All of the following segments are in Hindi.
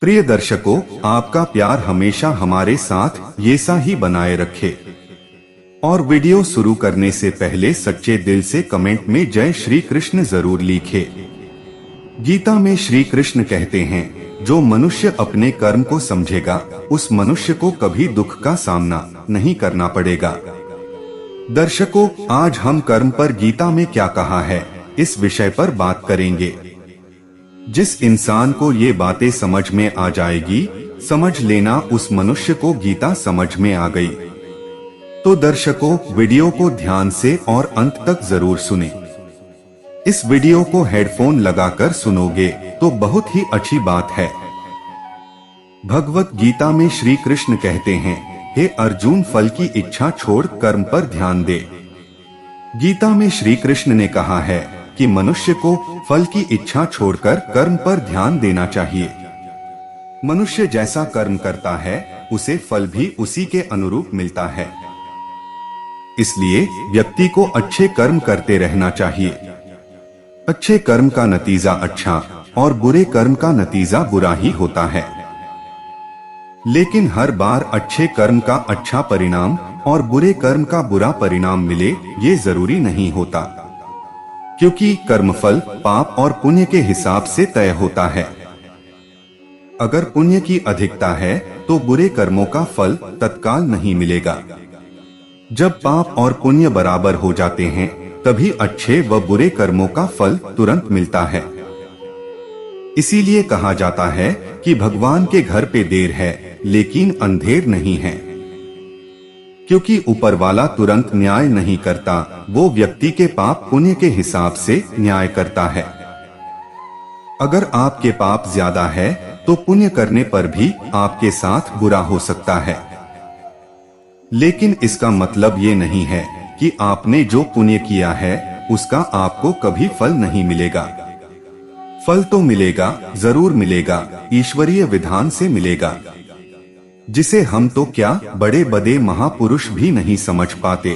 प्रिय दर्शकों, आपका प्यार हमेशा हमारे साथ ऐसा ही बनाए रखे। और वीडियो शुरू करने से पहले सच्चे दिल से कमेंट में जय श्री कृष्ण जरूर लिखे। गीता में श्री कृष्ण कहते हैं, जो मनुष्य अपने कर्म को समझेगा उस मनुष्य को कभी दुख का सामना नहीं करना पड़ेगा। दर्शकों, आज हम कर्म पर गीता में क्या कहा है इस विषय पर बात करेंगे। जिस इंसान को ये बातें समझ में आ जाएगी, समझ लेना उस मनुष्य को गीता समझ में आ गई। तो दर्शकों, वीडियो को ध्यान से और अंत तक जरूर सुने। इस वीडियो को हेडफोन लगाकर सुनोगे तो बहुत ही अच्छी बात है। भगवत गीता में श्री कृष्ण कहते हैं, हे अर्जुन, फल की इच्छा छोड़ कर्म पर ध्यान दे। गीता में श्री कृष्ण ने कहा है कि मनुष्य को फल की इच्छा छोड़कर कर्म पर ध्यान देना चाहिए। मनुष्य जैसा कर्म करता है उसे फल भी उसी के अनुरूप मिलता है। इसलिए व्यक्ति को अच्छे कर्म करते रहना चाहिए। अच्छे कर्म का नतीजा अच्छा और बुरे कर्म का नतीजा बुरा ही होता है। लेकिन हर बार अच्छे कर्म का अच्छा परिणाम और बुरे कर्म का बुरा परिणाम मिले ये जरूरी नहीं होता, क्योंकि कर्मफल पाप और पुण्य के हिसाब से तय होता है। अगर पुण्य की अधिकता है तो बुरे कर्मों का फल तत्काल नहीं मिलेगा। जब पाप और पुण्य बराबर हो जाते हैं तभी अच्छे व बुरे कर्मों का फल तुरंत मिलता है। इसीलिए कहा जाता है कि भगवान के घर पे देर है लेकिन अंधेर नहीं है, क्योंकि ऊपर वाला तुरंत न्याय नहीं करता, वो व्यक्ति के पाप पुण्य के हिसाब से न्याय करता है। अगर आपके पाप ज्यादा है तो पुण्य करने पर भी आपके साथ बुरा हो सकता है। लेकिन इसका मतलब ये नहीं है कि आपने जो पुण्य किया है उसका आपको कभी फल नहीं मिलेगा। फल तो मिलेगा, जरूर मिलेगा, ईश्वरीय विधान से मिलेगा, जिसे हम तो क्या बड़े बड़े महापुरुष भी नहीं समझ पाते,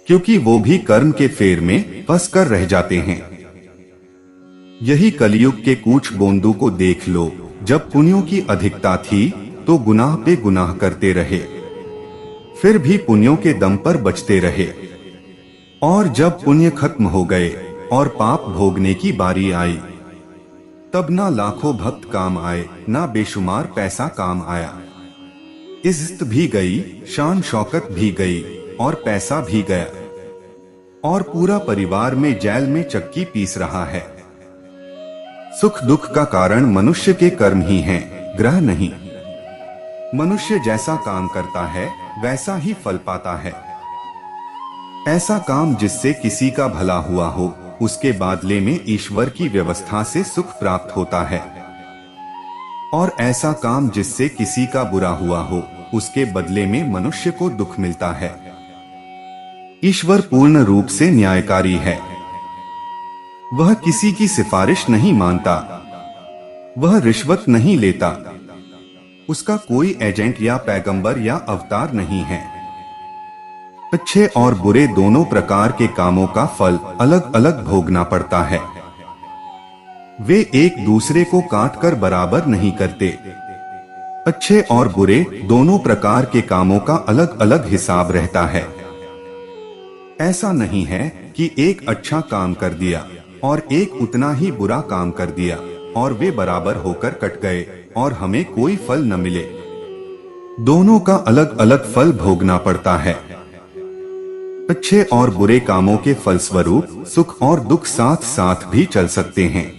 क्योंकि वो भी कर्म के फेर में फंस कर रह जाते हैं। यही कलयुग के कुछ बोंदू को देख लो। जब पुण्यों की अधिकता थी तो गुनाह पे गुनाह करते रहे, फिर भी पुण्यों के दम पर बचते रहे। और जब पुण्य खत्म हो गए और पाप भोगने की बारी आई, तब ना लाखों भक्त काम आए, ना बेशुमार पैसा काम आया। इज्जत भी गई, शान शौकत भी गई और पैसा भी गया, और पूरा परिवार में जेल में चक्की पीस रहा है। सुख दुख का कारण मनुष्य के कर्म ही हैं, ग्रह नहीं। मनुष्य जैसा काम करता है वैसा ही फल पाता है। ऐसा काम जिससे किसी का भला हुआ हो, उसके बदले में ईश्वर की व्यवस्था से सुख प्राप्त होता है। और ऐसा काम जिससे किसी का बुरा हुआ हो, उसके बदले में मनुष्य को दुख मिलता है। ईश्वर पूर्ण रूप से न्यायकारी है। वह किसी की सिफारिश नहीं मानता, वह रिश्वत नहीं लेता, उसका कोई एजेंट या पैगंबर या अवतार नहीं है। अच्छे और बुरे दोनों प्रकार के कामों का फल अलग अलग भोगना पड़ता है। वे एक दूसरे को काट कर बराबर नहीं करते। अच्छे और बुरे दोनों प्रकार के कामों का अलग अलग हिसाब रहता है। ऐसा नहीं है कि एक अच्छा काम कर दिया और एक उतना ही बुरा काम कर दिया और वे बराबर होकर कट गए और हमें कोई फल न मिले। दोनों का अलग अलग फल भोगना पड़ता है। अच्छे और बुरे कामों के फलस्वरूप सुख और दुख साथ साथ भी चल सकते हैं।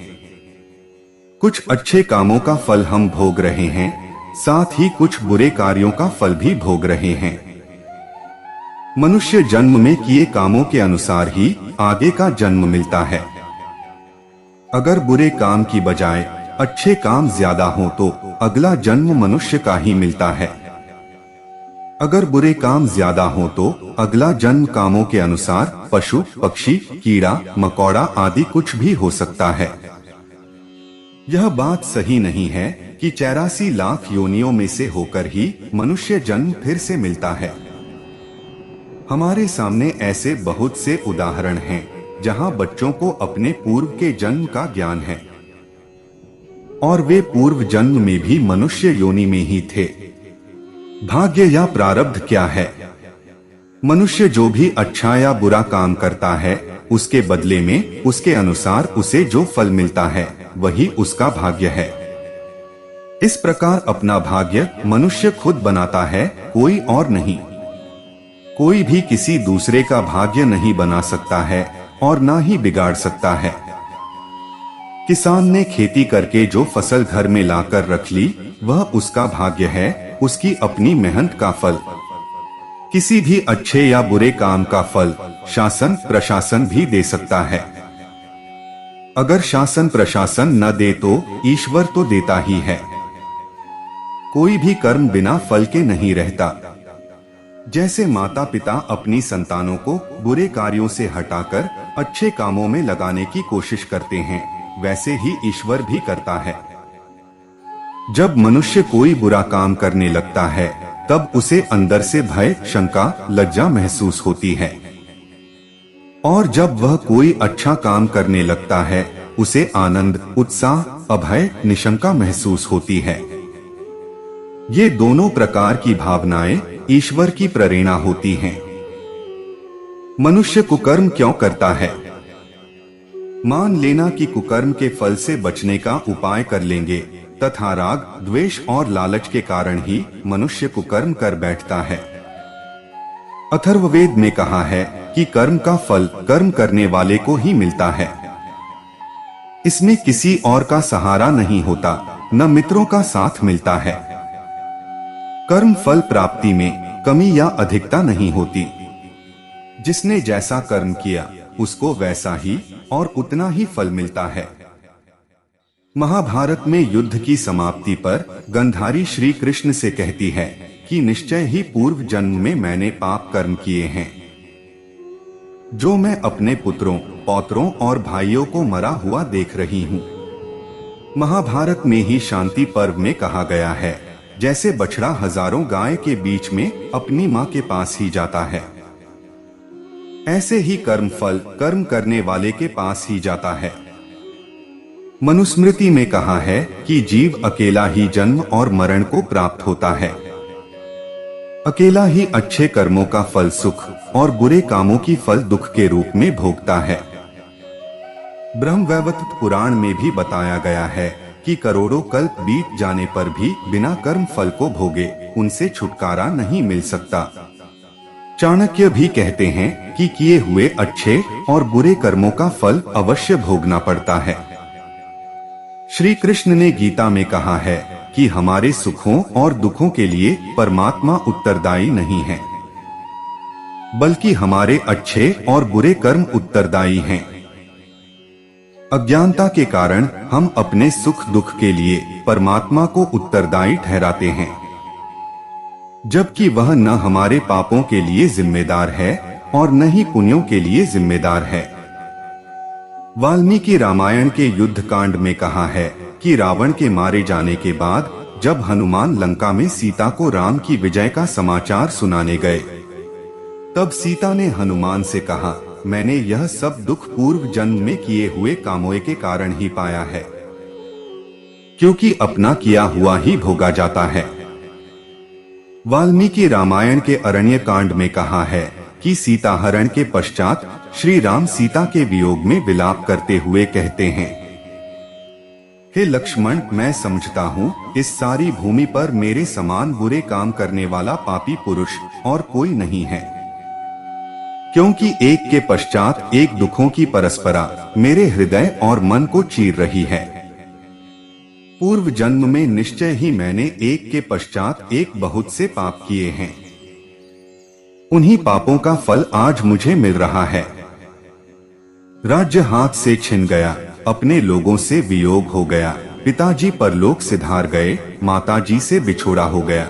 कुछ अच्छे कामों का फल हम भोग रहे हैं, साथ ही कुछ बुरे कार्यों का फल भी भोग रहे हैं। मनुष्य जन्म में किए कामों के अनुसार ही आगे का जन्म मिलता है। अगर बुरे काम की बजाय अच्छे काम ज्यादा हो तो अगला जन्म मनुष्य का ही मिलता है। अगर बुरे काम ज्यादा हो तो अगला जन्म कामों के अनुसार पशु पक्षी कीड़ा मकोड़ा आदि कुछ भी हो सकता है। यह बात सही नहीं है कि 84 लाख योनियों में से होकर ही मनुष्य जन्म फिर से मिलता है। हमारे सामने ऐसे बहुत से उदाहरण हैं जहां बच्चों को अपने पूर्व के जन्म का ज्ञान है और वे पूर्व जन्म में भी मनुष्य योनि में ही थे। भाग्य या प्रारब्ध क्या है? मनुष्य जो भी अच्छा या बुरा काम करता है, उसके बदले में उसके अनुसार उसे जो फल मिलता है वही उसका भाग्य है। इस प्रकार अपना भाग्य मनुष्य खुद बनाता है, कोई और नहीं। कोई भी किसी दूसरे का भाग्य नहीं बना सकता है और ना ही बिगाड़ सकता है। किसान ने खेती करके जो फसल घर में लाकर रख ली, वह उसका भाग्य है, उसकी अपनी मेहनत का फल। किसी भी अच्छे या बुरे काम का फल शासन प्रशासन भी दे सकता है। अगर शासन प्रशासन न दे तो ईश्वर तो देता ही है। कोई भी कर्म बिना फल के नहीं रहता। जैसे माता पिता अपनी संतानों को बुरे कार्यों से हटाकर अच्छे कामों में लगाने की कोशिश करते हैं, वैसे ही ईश्वर भी करता है। जब मनुष्य कोई बुरा काम करने लगता है, तब उसे अंदर से भय, शंका, लज्जा महसूस होती है। और जब वह कोई अच्छा काम करने लगता है, उसे आनंद, उत्साह, अभय, निशंका महसूस होती है। ये दोनों प्रकार की भावनाएं ईश्वर की प्रेरणा होती हैं। मनुष्य कुकर्म क्यों करता है? मान लेना कि कुकर्म के फल से बचने का उपाय कर लेंगे, तथा राग, द्वेष और लालच के कारण ही मनुष्य कुकर्म कर बैठता है। अथर्ववेद में कहा है कि कर्म का फल कर्म करने वाले को ही मिलता है। इसमें किसी और का सहारा नहीं होता, न मित्रों का साथ मिलता है। कर्म फल प्राप्ति में कमी या अधिकता नहीं होती। जिसने जैसा कर्म किया उसको वैसा ही और उतना ही फल मिलता है। महाभारत में युद्ध की समाप्ति पर गांधारी श्री कृष्ण से कहती है कि निश्चय ही पूर्व जन्म में मैंने पाप कर्म किए हैं, जो मैं अपने पुत्रों, पौत्रों और भाइयों को मरा हुआ देख रही हूँ। महाभारत में ही शांति पर्व में कहा गया है, जैसे बछड़ा हजारों गाय के बीच में अपनी माँ के पास ही जाता है, ऐसे ही कर्म फल कर्म करने वाले के पास ही जाता है। मनुस्मृति में कहा है कि जीव अकेला ही जन्म और मरण को प्राप्त होता है। अकेला ही अच्छे कर्मों का फल सुख और बुरे कामों की फल दुख के रूप में भोगता है। ब्रह्मवैवर्त पुराण में भी बताया गया है कि करोड़ों कल्प बीत जाने पर भी बिना कर्म फल को भोगे उनसे छुटकारा नहीं मिल सकता। चाणक्य भी कहते हैं कि किए हुए अच्छे और बुरे कर्मों का फल अवश्य भोगना पड़ता है। श्री कृष्ण ने गीता में कहा है कि हमारे सुखों और दुखों के लिए परमात्मा उत्तरदायी नहीं है, बल्कि हमारे अच्छे और बुरे कर्म उत्तरदायी हैं। अज्ञानता के कारण हम अपने सुख दुख के लिए परमात्मा को उत्तरदायी ठहराते हैं, जबकि वह न हमारे पापों के लिए जिम्मेदार है और न ही पुण्यों के लिए जिम्मेदार है। वाल्मीकि रामायण के युद्ध कांड में कहा है कि रावण के मारे जाने के बाद जब हनुमान लंका में सीता को राम की विजय का समाचार सुनाने गए, तब सीता ने हनुमान से कहा, मैंने यह सब दुख पूर्व जन्म में किए हुए कामों के कारण ही पाया है, क्योंकि अपना किया हुआ ही भोगा जाता है। वाल्मीकि रामायण के अरण्य कांड में कहा है कि सीता हरण के पश्चात श्री राम सीता के वियोग में विलाप करते हुए कहते हैं, हे लक्ष्मण, मैं समझता हूँ इस सारी भूमि पर मेरे समान बुरे काम करने वाला पापी पुरुष और कोई नहीं है, क्योंकि एक के पश्चात एक दुखों की परस्परा मेरे हृदय और मन को चीर रही है। पूर्व जन्म में निश्चय ही मैंने एक के पश्चात एक बहुत से पाप किए हैं। उन्हीं पापों का फल आज मुझे मिल रहा है। राज्य हाथ से छिन गया, अपने लोगों से वियोग हो गया, पिताजी परलोक सिधार गए, माताजी से बिछोड़ा हो गया।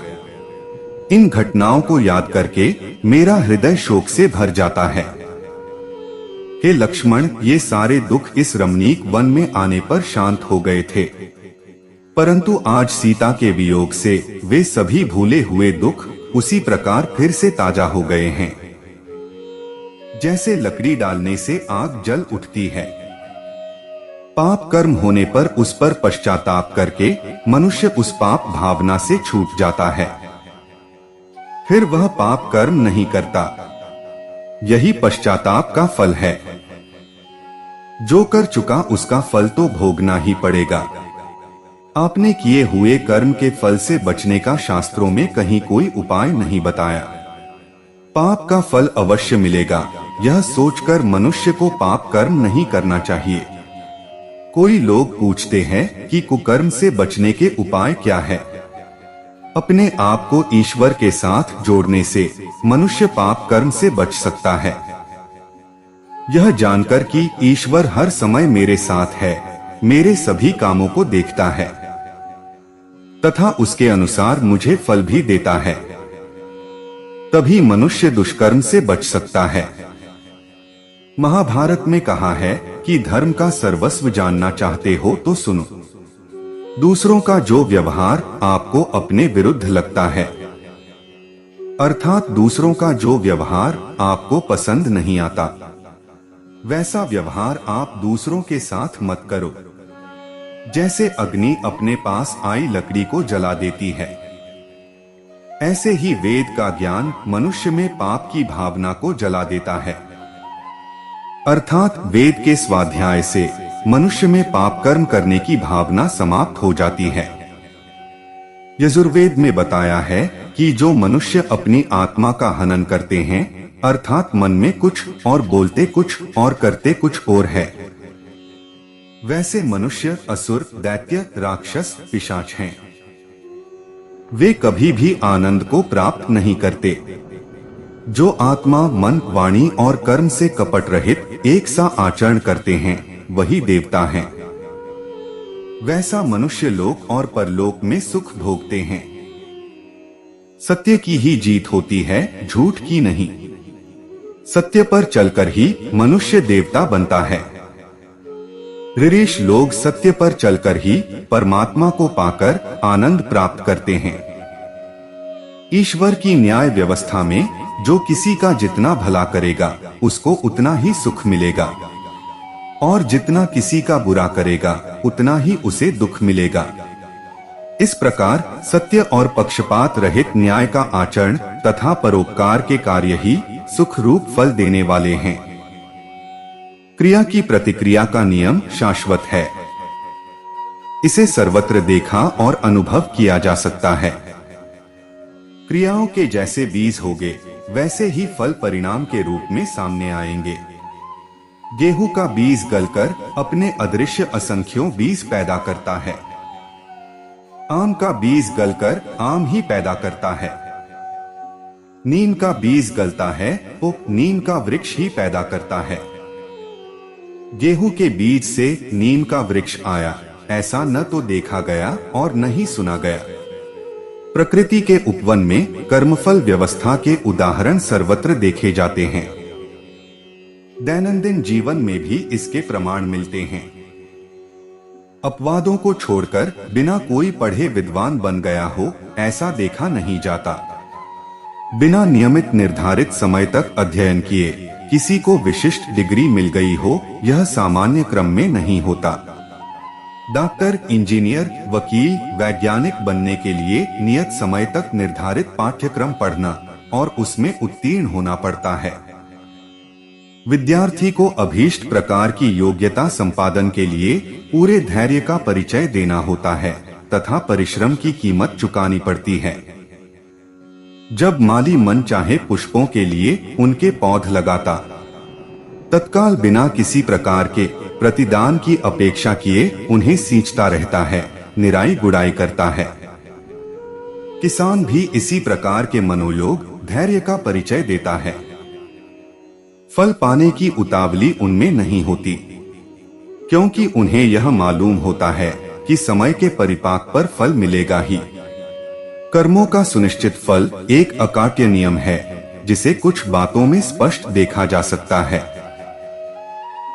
इन घटनाओं को याद करके मेरा हृदय शोक से भर जाता है। हे लक्ष्मण, ये सारे दुख इस रमणीक वन में आने पर शांत हो गए थे, परंतु आज सीता के वियोग से वे सभी भूले हुए दुख उसी प्रकार फिर से ताजा हो गए हैं, जैसे लकड़ी डालने से आग जल उठती है। पाप कर्म होने पर उस पर पश्चाताप करके मनुष्य उस पाप भावना से छूट जाता है, फिर वह पाप कर्म नहीं करता। यही पश्चाताप का फल है। जो कर चुका उसका फल तो भोगना ही पड़ेगा। आपने किए हुए कर्म के फल से बचने का शास्त्रों में कहीं कोई उपाय नहीं बताया। पाप का फल अवश्य मिलेगा, यह सोचकर मनुष्य को पाप कर्म नहीं करना चाहिए। कोई लोग पूछते हैं कि कुकर्म से बचने के उपाय क्या है। अपने आप को ईश्वर के साथ जोड़ने से मनुष्य पाप कर्म से बच सकता है। यह जानकर कि ईश्वर हर समय मेरे साथ है, मेरे सभी कामों को देखता है तथा उसके अनुसार मुझे फल भी देता है, तभी मनुष्य दुष्कर्म से बच सकता है। महाभारत में कहा है कि धर्म का सर्वस्व जानना चाहते हो तो सुनो। दूसरों का जो व्यवहार आपको अपने विरुद्ध लगता है, अर्थात दूसरों का जो व्यवहार आपको पसंद नहीं आता, वैसा व्यवहार आप दूसरों के साथ मत करो। जैसे अग्नि अपने पास आई लकड़ी को जला देती है, ऐसे ही वेद का ज्ञान मनुष्य में पाप की भावना को जला देता है। अर्थात वेद के स्वाध्याय से मनुष्य में पाप कर्म करने की भावना समाप्त हो जाती है। यजुर्वेद में बताया है कि जो मनुष्य अपनी आत्मा का हनन करते हैं, अर्थात मन में कुछ और बोलते कुछ और करते कुछ और है, वैसे मनुष्य असुर, दैत्य, राक्षस, पिशाच हैं। वे कभी भी आनंद को प्राप्त नहीं करते। जो आत्मा, मन, वाणी और कर्म से कपट रहित एक सा आचरण करते हैं, वही देवता हैं। वैसा मनुष्य लोक और परलोक में सुख भोगते हैं। सत्य की ही जीत होती है, झूठ की नहीं। सत्य पर चलकर ही मनुष्य देवता बनता है। ऋषि लोग सत्य पर चलकर ही परमात्मा को पाकर आनंद प्राप्त करते हैं। ईश्वर की न्याय व्यवस्था में जो किसी का जितना भला करेगा उसको उतना ही सुख मिलेगा, और जितना किसी का बुरा करेगा उतना ही उसे दुख मिलेगा। इस प्रकार सत्य और पक्षपात रहित न्याय का आचरण तथा परोपकार के कार्य ही सुख रूप फल देने वाले हैं। क्रिया की प्रतिक्रिया का नियम शाश्वत है। इसे सर्वत्र देखा और अनुभव किया जा सकता है। क्रियाओं के जैसे बीज होंगे, वैसे ही फल परिणाम के रूप में सामने आएंगे। गेहूं का बीज गलकर अपने अदृश्य असंख्यों बीज पैदा करता है। आम का बीज गलकर आम ही पैदा करता है। नीम का बीज गलता है तो नीम का वृक्ष ही पैदा करता है। गेहूं के बीज से नीम का वृक्ष आया, ऐसा न तो देखा गया और न ही सुना गया। प्रकृति के उपवन में कर्मफल व्यवस्था के उदाहरण सर्वत्र देखे जाते हैं। दैनंदिन जीवन में भी इसके प्रमाण मिलते हैं। अपवादों को छोड़कर बिना कोई पढ़े विद्वान बन गया हो, ऐसा देखा नहीं जाता। बिना नियमित निर्धारित समय तक अध्ययन किए किसी को विशिष्ट डिग्री मिल गई हो, यह सामान्य क्रम में नहीं होता। डॉक्टर, इंजीनियर, वकील, वैज्ञानिक बनने के लिए नियत समय तक निर्धारित पाठ्यक्रम पढ़ना और उसमें उत्तीर्ण होना पड़ता है। विद्यार्थी को अभीष्ट प्रकार की योग्यता संपादन के लिए पूरे धैर्य का परिचय देना होता है तथा परिश्रम की कीमत चुकानी पड़ती है। जब माली मन चाहे पुष्पों के लिए उनके पौध लगाता, तत्काल बिना किसी प्रकार के प्रतिदान की अपेक्षा किए उन्हें सींचता रहता है, निराई गुड़ाई करता है। किसान भी इसी प्रकार के मनोयोग, धैर्य का परिचय देता है। फल पाने की उतावली उनमें नहीं होती, क्योंकि उन्हें यह मालूम होता है कि समय के परिपाक पर फल मिलेगा ही। कर्मों का सुनिश्चित फल एक अकाट्य नियम है, जिसे कुछ बातों में स्पष्ट देखा जा सकता है,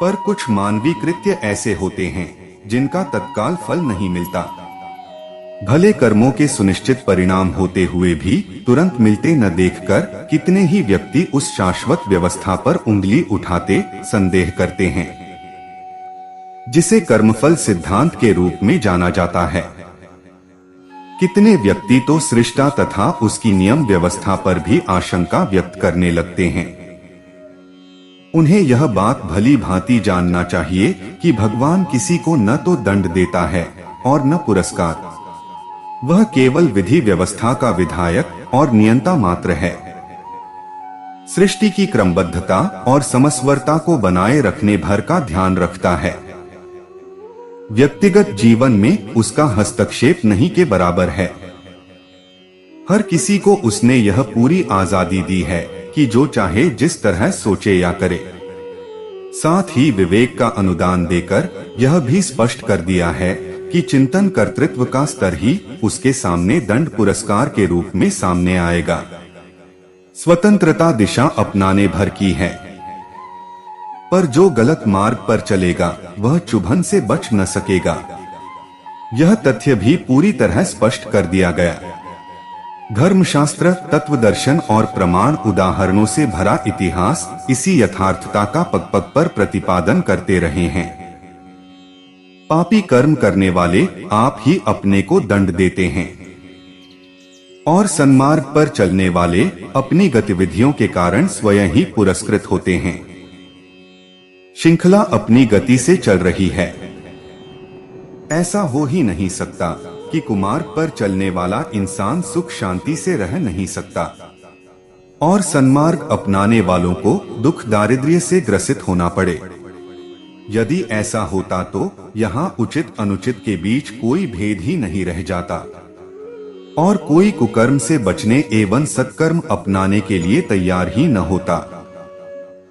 पर कुछ मानवीय कृत्य ऐसे होते हैं जिनका तत्काल फल नहीं मिलता। भले कर्मों के सुनिश्चित परिणाम होते हुए भी तुरंत मिलते न देखकर कितने ही व्यक्ति उस शाश्वत व्यवस्था पर उंगली उठाते संदेह करते हैं। जिसे कर्मफल सिद्धांत के रूप में जाना जाता है। कितने व्यक्ति तो सृष्टा तथा उसकी नियम व्यवस्था पर भी आशंका व्यक्त करने लगते हैं। उन्हें यह बात भली भांति जानना चाहिए कि भगवान किसी को न तो दंड देता है और न पुरस्कार। वह केवल विधि व्यवस्था का विधायक और नियंता मात्र है। सृष्टि की क्रमबद्धता और समस्वरता को बनाए रखने भर का ध्यान रखता है। व्यक्तिगत जीवन में उसका हस्तक्षेप नहीं के बराबर है। हर किसी को उसने यह पूरी आजादी दी है कि जो चाहे जिस तरह सोचे या करे। साथ ही विवेक का अनुदान देकर यह भी स्पष्ट कर दिया है कि चिंतन कर्तृत्व का स्तर ही उसके सामने दंड पुरस्कार के रूप में सामने आएगा। स्वतंत्रता दिशा अपनाने भर की है, पर जो गलत मार्ग पर चलेगा वह चुभन से बच न सकेगा। यह तथ्य भी पूरी तरह स्पष्ट कर दिया गया। धर्मशास्त्र, तत्वदर्शन और प्रमाण उदाहरणों से भरा इतिहास इसी यथार्थता का पग पग पर प्रतिपादन करते रहे हैं। पापी कर्म करने वाले आप ही अपने को दंड देते हैं और सन्मार्ग पर चलने वाले अपनी गतिविधियों के कारण स्वयं ही पुरस्कृत होते हैं। श्रृंखला अपनी गति से चल रही है। ऐसा हो ही नहीं सकता कि कुमार्ग पर चलने वाला इंसान सुख शांति से रह नहीं सकता और सन्मार्ग अपनाने वालों को दुख दारिद्र्य से ग्रसित होना पड़े। यदि ऐसा होता तो यहाँ उचित अनुचित के बीच कोई भेद ही नहीं रह जाता और कोई कुकर्म से बचने एवं सत्कर्म अपनाने के लिए तैयार ही न होता।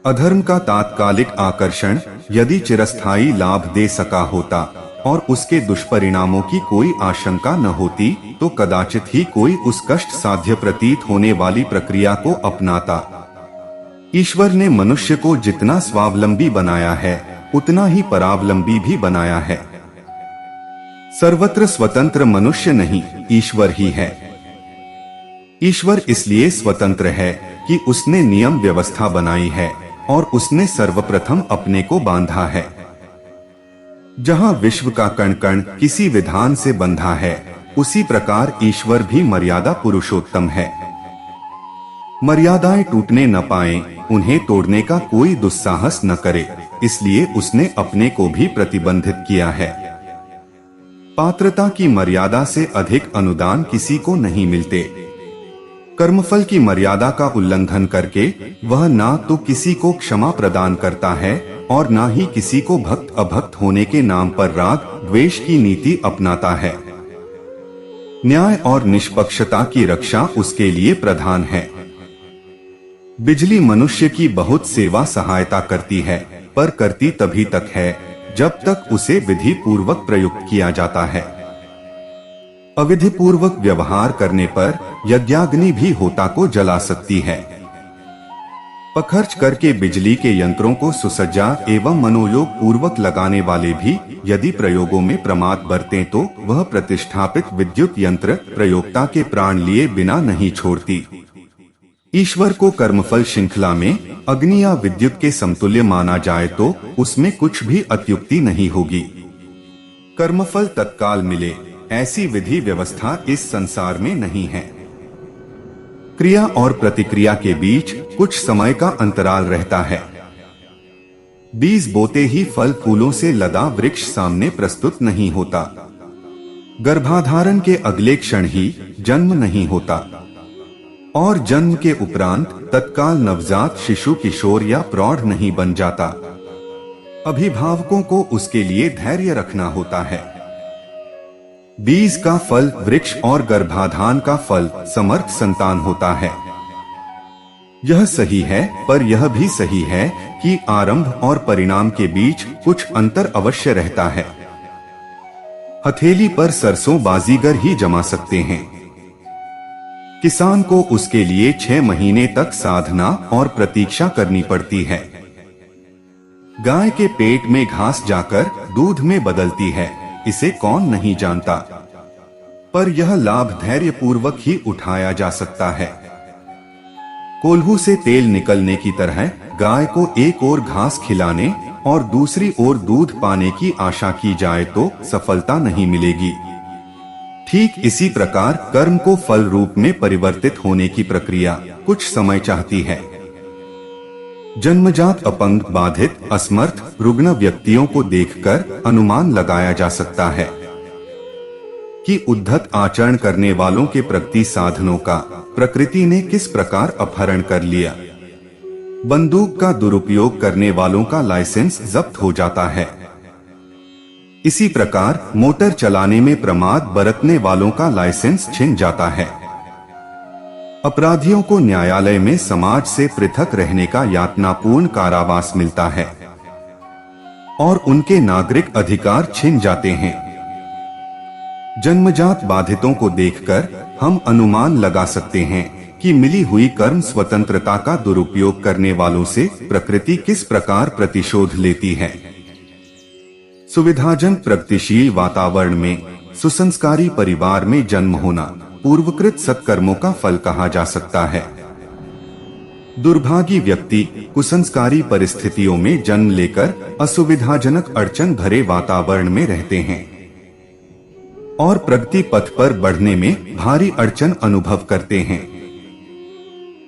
अधर्म का तात्कालिक आकर्षण यदि चिरस्थायी लाभ दे सका होता और उसके दुष्परिणामों की कोई आशंका न होती तो कदाचित ही कोई उस कष्ट साध्य प्रतीत होने वाली प्रक्रिया को अपनाता। ईश्वर ने मनुष्य को जितना स्वावलंबी बनाया है उतना ही परावलंबी भी बनाया है। सर्वत्र स्वतंत्र मनुष्य नहीं, ईश्वर ही है। ईश्वर इसलिए स्वतंत्र है कि उसने नियम व्यवस्था बनाई है और उसने सर्वप्रथम अपने को बांधा है। जहां विश्व का कण कण किसी विधान से बंधा है, उसी प्रकार ईश्वर भी मर्यादा पुरुषोत्तम है। मर्यादाएं टूटने न पाएं, उन्हें तोड़ने का कोई दुस्साहस न करे, इसलिए उसने अपने को भी प्रतिबंधित किया है। पात्रता की मर्यादा से अधिक अनुदान किसी को नहीं मिलते। कर्मफल की मर्यादा का उल्लंघन करके वह ना तो किसी को क्षमा प्रदान करता है और ना ही किसी को भक्त अभक्त होने के नाम पर राग द्वेष की नीति अपनाता है। न्याय और निष्पक्षता की रक्षा उसके लिए प्रधान है। बिजली मनुष्य की बहुत सेवा सहायता करती है, पर करती तभी तक है जब तक उसे विधि पूर्वक प्रयुक्त किया जाता है। अविधि पूर्वक व्यवहार करने पर यज्ञाग्नि भी होता को जला सकती है। पखर्च करके बिजली के यंत्रों को सुसज्जा एवं मनोयोग पूर्वक लगाने वाले भी यदि प्रयोगों में प्रमाद बरतें तो वह प्रतिष्ठापित विद्युत यंत्र प्रयोक्ता के प्राण लिए बिना नहीं छोड़ती। ईश्वर को कर्मफल श्रृंखला में अग्नि या विद्युत के समतुल्य माना जाए तो उसमें कुछ भी अत्युक्ति नहीं होगी। कर्मफल तत्काल मिले ऐसी विधि व्यवस्था इस संसार में नहीं है। क्रिया और प्रतिक्रिया के बीच कुछ समय का अंतराल रहता है। बीज बोते ही फल फूलों से लदा वृक्ष सामने प्रस्तुत नहीं होता। गर्भाधारण के अगले क्षण ही जन्म नहीं होता और जन्म के उपरांत तत्काल नवजात शिशु किशोर या प्रौढ़ नहीं बन जाता। अभिभावकों को उसके लिए धैर्य रखना होता है। बीज का फल वृक्ष और गर्भाधान का फल समर्थ संतान होता है। यह सही है, पर यह भी सही है कि आरंभ और परिणाम के बीच कुछ अंतर अवश्य रहता है। हथेली पर सरसों बाजीगर ही जमा सकते हैं। किसान को उसके लिए 6 महीने तक साधना और प्रतीक्षा करनी पड़ती है। गाय के पेट में घास जाकर दूध में बदलती है, इसे कौन नहीं जानता, पर यह लाभ धैर्य पूर्वक ही उठाया जा सकता है। कोल्हू से तेल निकलने की तरह गाय को एक ओर घास खिलाने और दूसरी ओर दूध पाने की आशा की जाए तो सफलता नहीं मिलेगी। ठीक इसी प्रकार कर्म को फल रूप में परिवर्तित होने की प्रक्रिया कुछ समय चाहती है। जन्मजात अपंग, बाधित, असमर्थ, रुग्ण व्यक्तियों को देखकर अनुमान लगाया जा सकता है कि उद्धत आचरण करने वालों के प्रगति साधनों का प्रकृति ने किस प्रकार अपहरण कर लिया। बंदूक का दुरुपयोग करने वालों का लाइसेंस जब्त हो जाता है। इसी प्रकार मोटर चलाने में प्रमाद बरतने वालों का लाइसेंस छिन जाता है। अपराधियों को न्यायालय में समाज से पृथक रहने का यातनापूर्ण कारावास मिलता है और उनके नागरिक अधिकार छिन जाते हैं। जन्मजात बाधितों को देखकर हम अनुमान लगा सकते हैं कि मिली हुई कर्म स्वतंत्रता का दुरुपयोग करने वालों से प्रकृति किस प्रकार प्रतिशोध लेती है। सुविधाजनक प्रगतिशील वातावरण में सुसंस्कारी परिवार में जन्म होना पूर्वकृत सत्कर्मों का फल कहा जा सकता है। दुर्भागी व्यक्ति कुसंस्कारी परिस्थितियों में जन्म लेकर असुविधाजनक अड़चन भरे वातावरण में रहते हैं और प्रगति पथ पर बढ़ने में भारी अड़चन अनुभव करते हैं।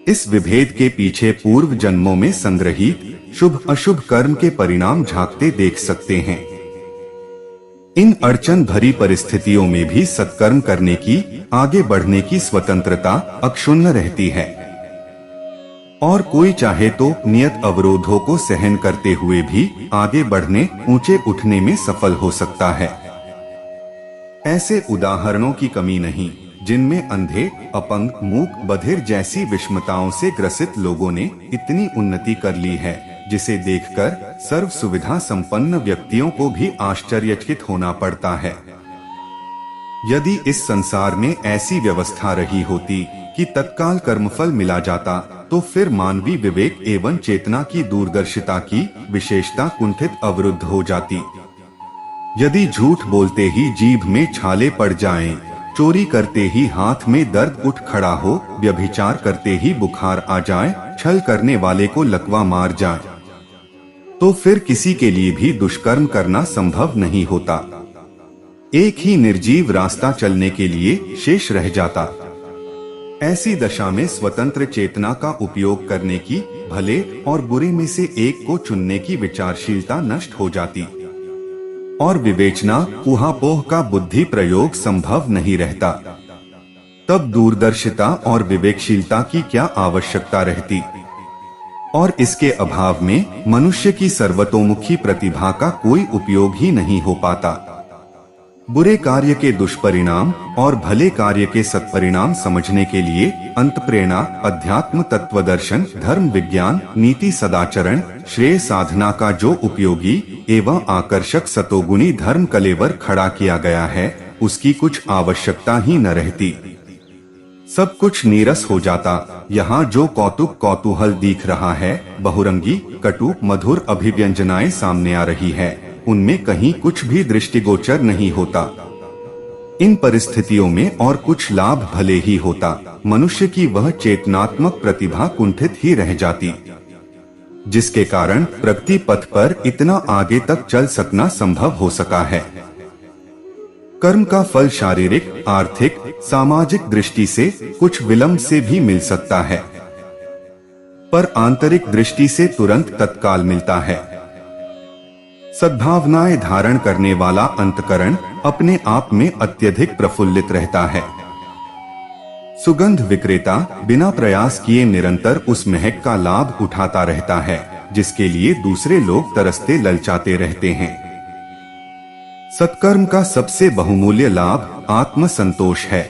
इस विभेद के पीछे पूर्व जन्मों में संग्रहित शुभ अशुभ कर्म के परिणाम झांकते देख सकते हैं। इन अड़चन भरी परिस्थितियों में भी सत्कर्म करने की, आगे बढ़ने की स्वतंत्रता अक्षुण्ण रहती है और कोई चाहे तो नियत अवरोधों को सहन करते हुए भी आगे बढ़ने, ऊंचे उठने में सफल हो सकता है। ऐसे उदाहरणों की कमी नहीं जिनमें अंधे, अपंग, मूक, बधिर जैसी विषमताओं से ग्रसित लोगों ने इतनी उन्नति कर ली है जिसे देखकर सर्व सुविधा संपन्न व्यक्तियों को भी आश्चर्यचकित होना पड़ता है। यदि इस संसार में ऐसी व्यवस्था रही होती कि तत्काल कर्मफल मिला जाता तो फिर मानवीय विवेक एवं चेतना की दूरदर्शिता की विशेषता कुंठित, अवरुद्ध हो जाती। यदि झूठ बोलते ही जीभ में छाले पड़ जाएं, चोरी करते ही हाथ में दर्द उठ खड़ा हो, व्यभिचार करते ही बुखार आ जाए, छल करने वाले को लकवा मार जाए, तो फिर किसी के लिए भी दुष्कर्म करना संभव नहीं होता। एक ही निर्जीव रास्ता चलने के लिए शेष रह जाता। ऐसी दशा में स्वतंत्र चेतना का उपयोग करने की, भले और बुरे में से एक को चुनने की विचारशीलता नष्ट हो जाती और विवेचना, ऊहापोह का बुद्धि प्रयोग संभव नहीं रहता। तब दूरदर्शिता और विवेकशीलता की क्या आवश्यकता रहती और इसके अभाव में मनुष्य की सर्वतोमुखी प्रतिभा का कोई उपयोग ही नहीं हो पाता। बुरे कार्य के दुष्परिणाम और भले कार्य के सत्परिणाम समझने के लिए अंतप्रेरणा, अध्यात्म, तत्वदर्शन, धर्म विज्ञान, नीति, सदाचरण, श्रेय साधना का जो उपयोगी एवं आकर्षक सतोगुणी धर्म कलेवर खड़ा किया गया है, उसकी कुछ आवश्यकता ही न रहती। सब कुछ नीरस हो जाता। यहाँ जो कौतुक कौतूहल दिख रहा है, बहुरंगी, कटु, मधुर अभिव्यंजनाएं सामने आ रही है, उनमें कहीं कुछ भी दृष्टिगोचर नहीं होता। इन परिस्थितियों में और कुछ लाभ भले ही होता, मनुष्य की वह चेतनात्मक प्रतिभा कुंठित ही रह जाती, जिसके कारण प्रगति पथ पर इतना आगे तक चल सकना संभव हो सका है। कर्म का फल शारीरिक, आर्थिक, सामाजिक दृष्टि से कुछ विलंब से भी मिल सकता है, पर आंतरिक दृष्टि से तुरंत तत्काल मिलता है। सद्भावनाएं धारण करने वाला अंतकरण अपने आप में अत्यधिक प्रफुल्लित रहता है। सुगंध विक्रेता बिना प्रयास किए निरंतर उस महक का लाभ उठाता रहता है, जिसके लिए दूसरे लोग तरसते ललचाते रहते हैं। सत्कर्म का सबसे बहुमूल्य लाभ आत्म संतोष है,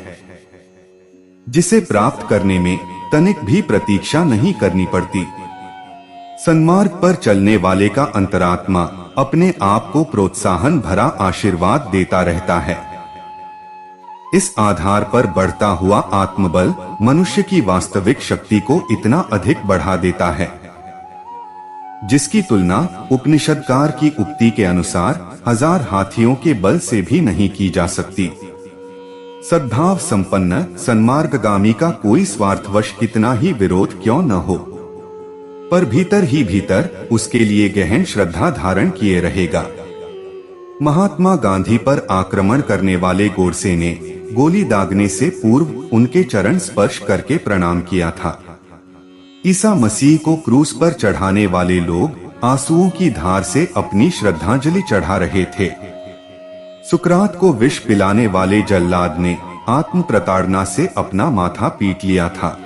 जिसे प्राप्त करने में तनिक भी प्रतीक्षा नहीं करनी पड़ती। सन्मार्ग पर चलने वाले का अंतरात्मा अपने आप को प्रोत्साहन भरा आशीर्वाद देता रहता है। इस आधार पर बढ़ता हुआ आत्मबल मनुष्य की वास्तविक शक्ति को इतना अधिक बढ़ा देता है, जिसकी तुलना उपनिषदकार की उक्ति के अनुसार 1000 हाथियों के बल से भी नहीं की जा सकती। सद्भाव संपन्न सन्मार्गगामी का कोई स्वार्थवश कितना ही विरोध क्यों न हो, पर भीतर ही भीतर उसके लिए गहन श्रद्धा धारण किए रहेगा। महात्मा गांधी पर आक्रमण करने वाले गोडसे ने गोली दागने से पूर्व उनके चरण स्पर्श करके प्रणाम किया था। ईसा मसीह को क्रूस पर चढ़ाने वाले लोग आंसुओं की धार से अपनी श्रद्धांजलि चढ़ा रहे थे। सुकरात को विष पिलाने वाले जल्लाद ने आत्म प्रताड़ना से अपना माथा पीट लिया था।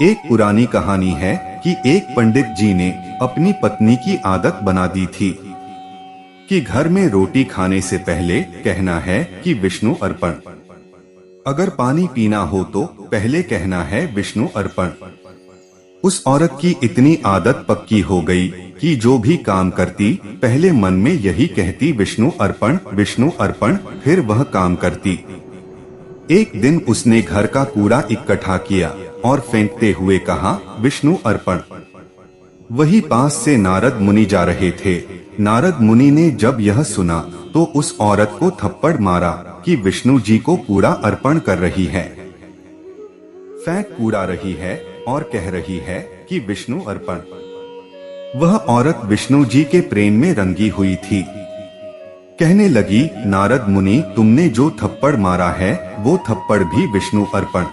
एक पुरानी कहानी है कि एक पंडित जी ने अपनी पत्नी की आदत बना दी थी कि घर में रोटी खाने से पहले कहना है कि विष्णु अर्पण। अगर पानी पीना हो तो पहले कहना है विष्णु अर्पण। उस औरत की इतनी आदत पक्की हो गई कि जो भी काम करती पहले मन में यही कहती विष्णु अर्पण, फिर वह काम करती। एक दिन उसने घर का कूड़ा इकट्ठा किया और फेंकते हुए कहा विष्णु अर्पण। वही पास से नारद मुनि जा रहे थे। नारद मुनि ने जब यह सुना तो उस औरत को थप्पड़ मारा कि विष्णु जी को कूड़ा अर्पण कर रही है, फेंक कूड़ा रही है और कह रही है कि विष्णु अर्पण। वह औरत विष्णु जी के प्रेम में रंगी हुई थी। कहने लगी, नारद मुनि, तुमने जो थप्पड़ मारा है वो थप्पड़ भी विष्णु अर्पण।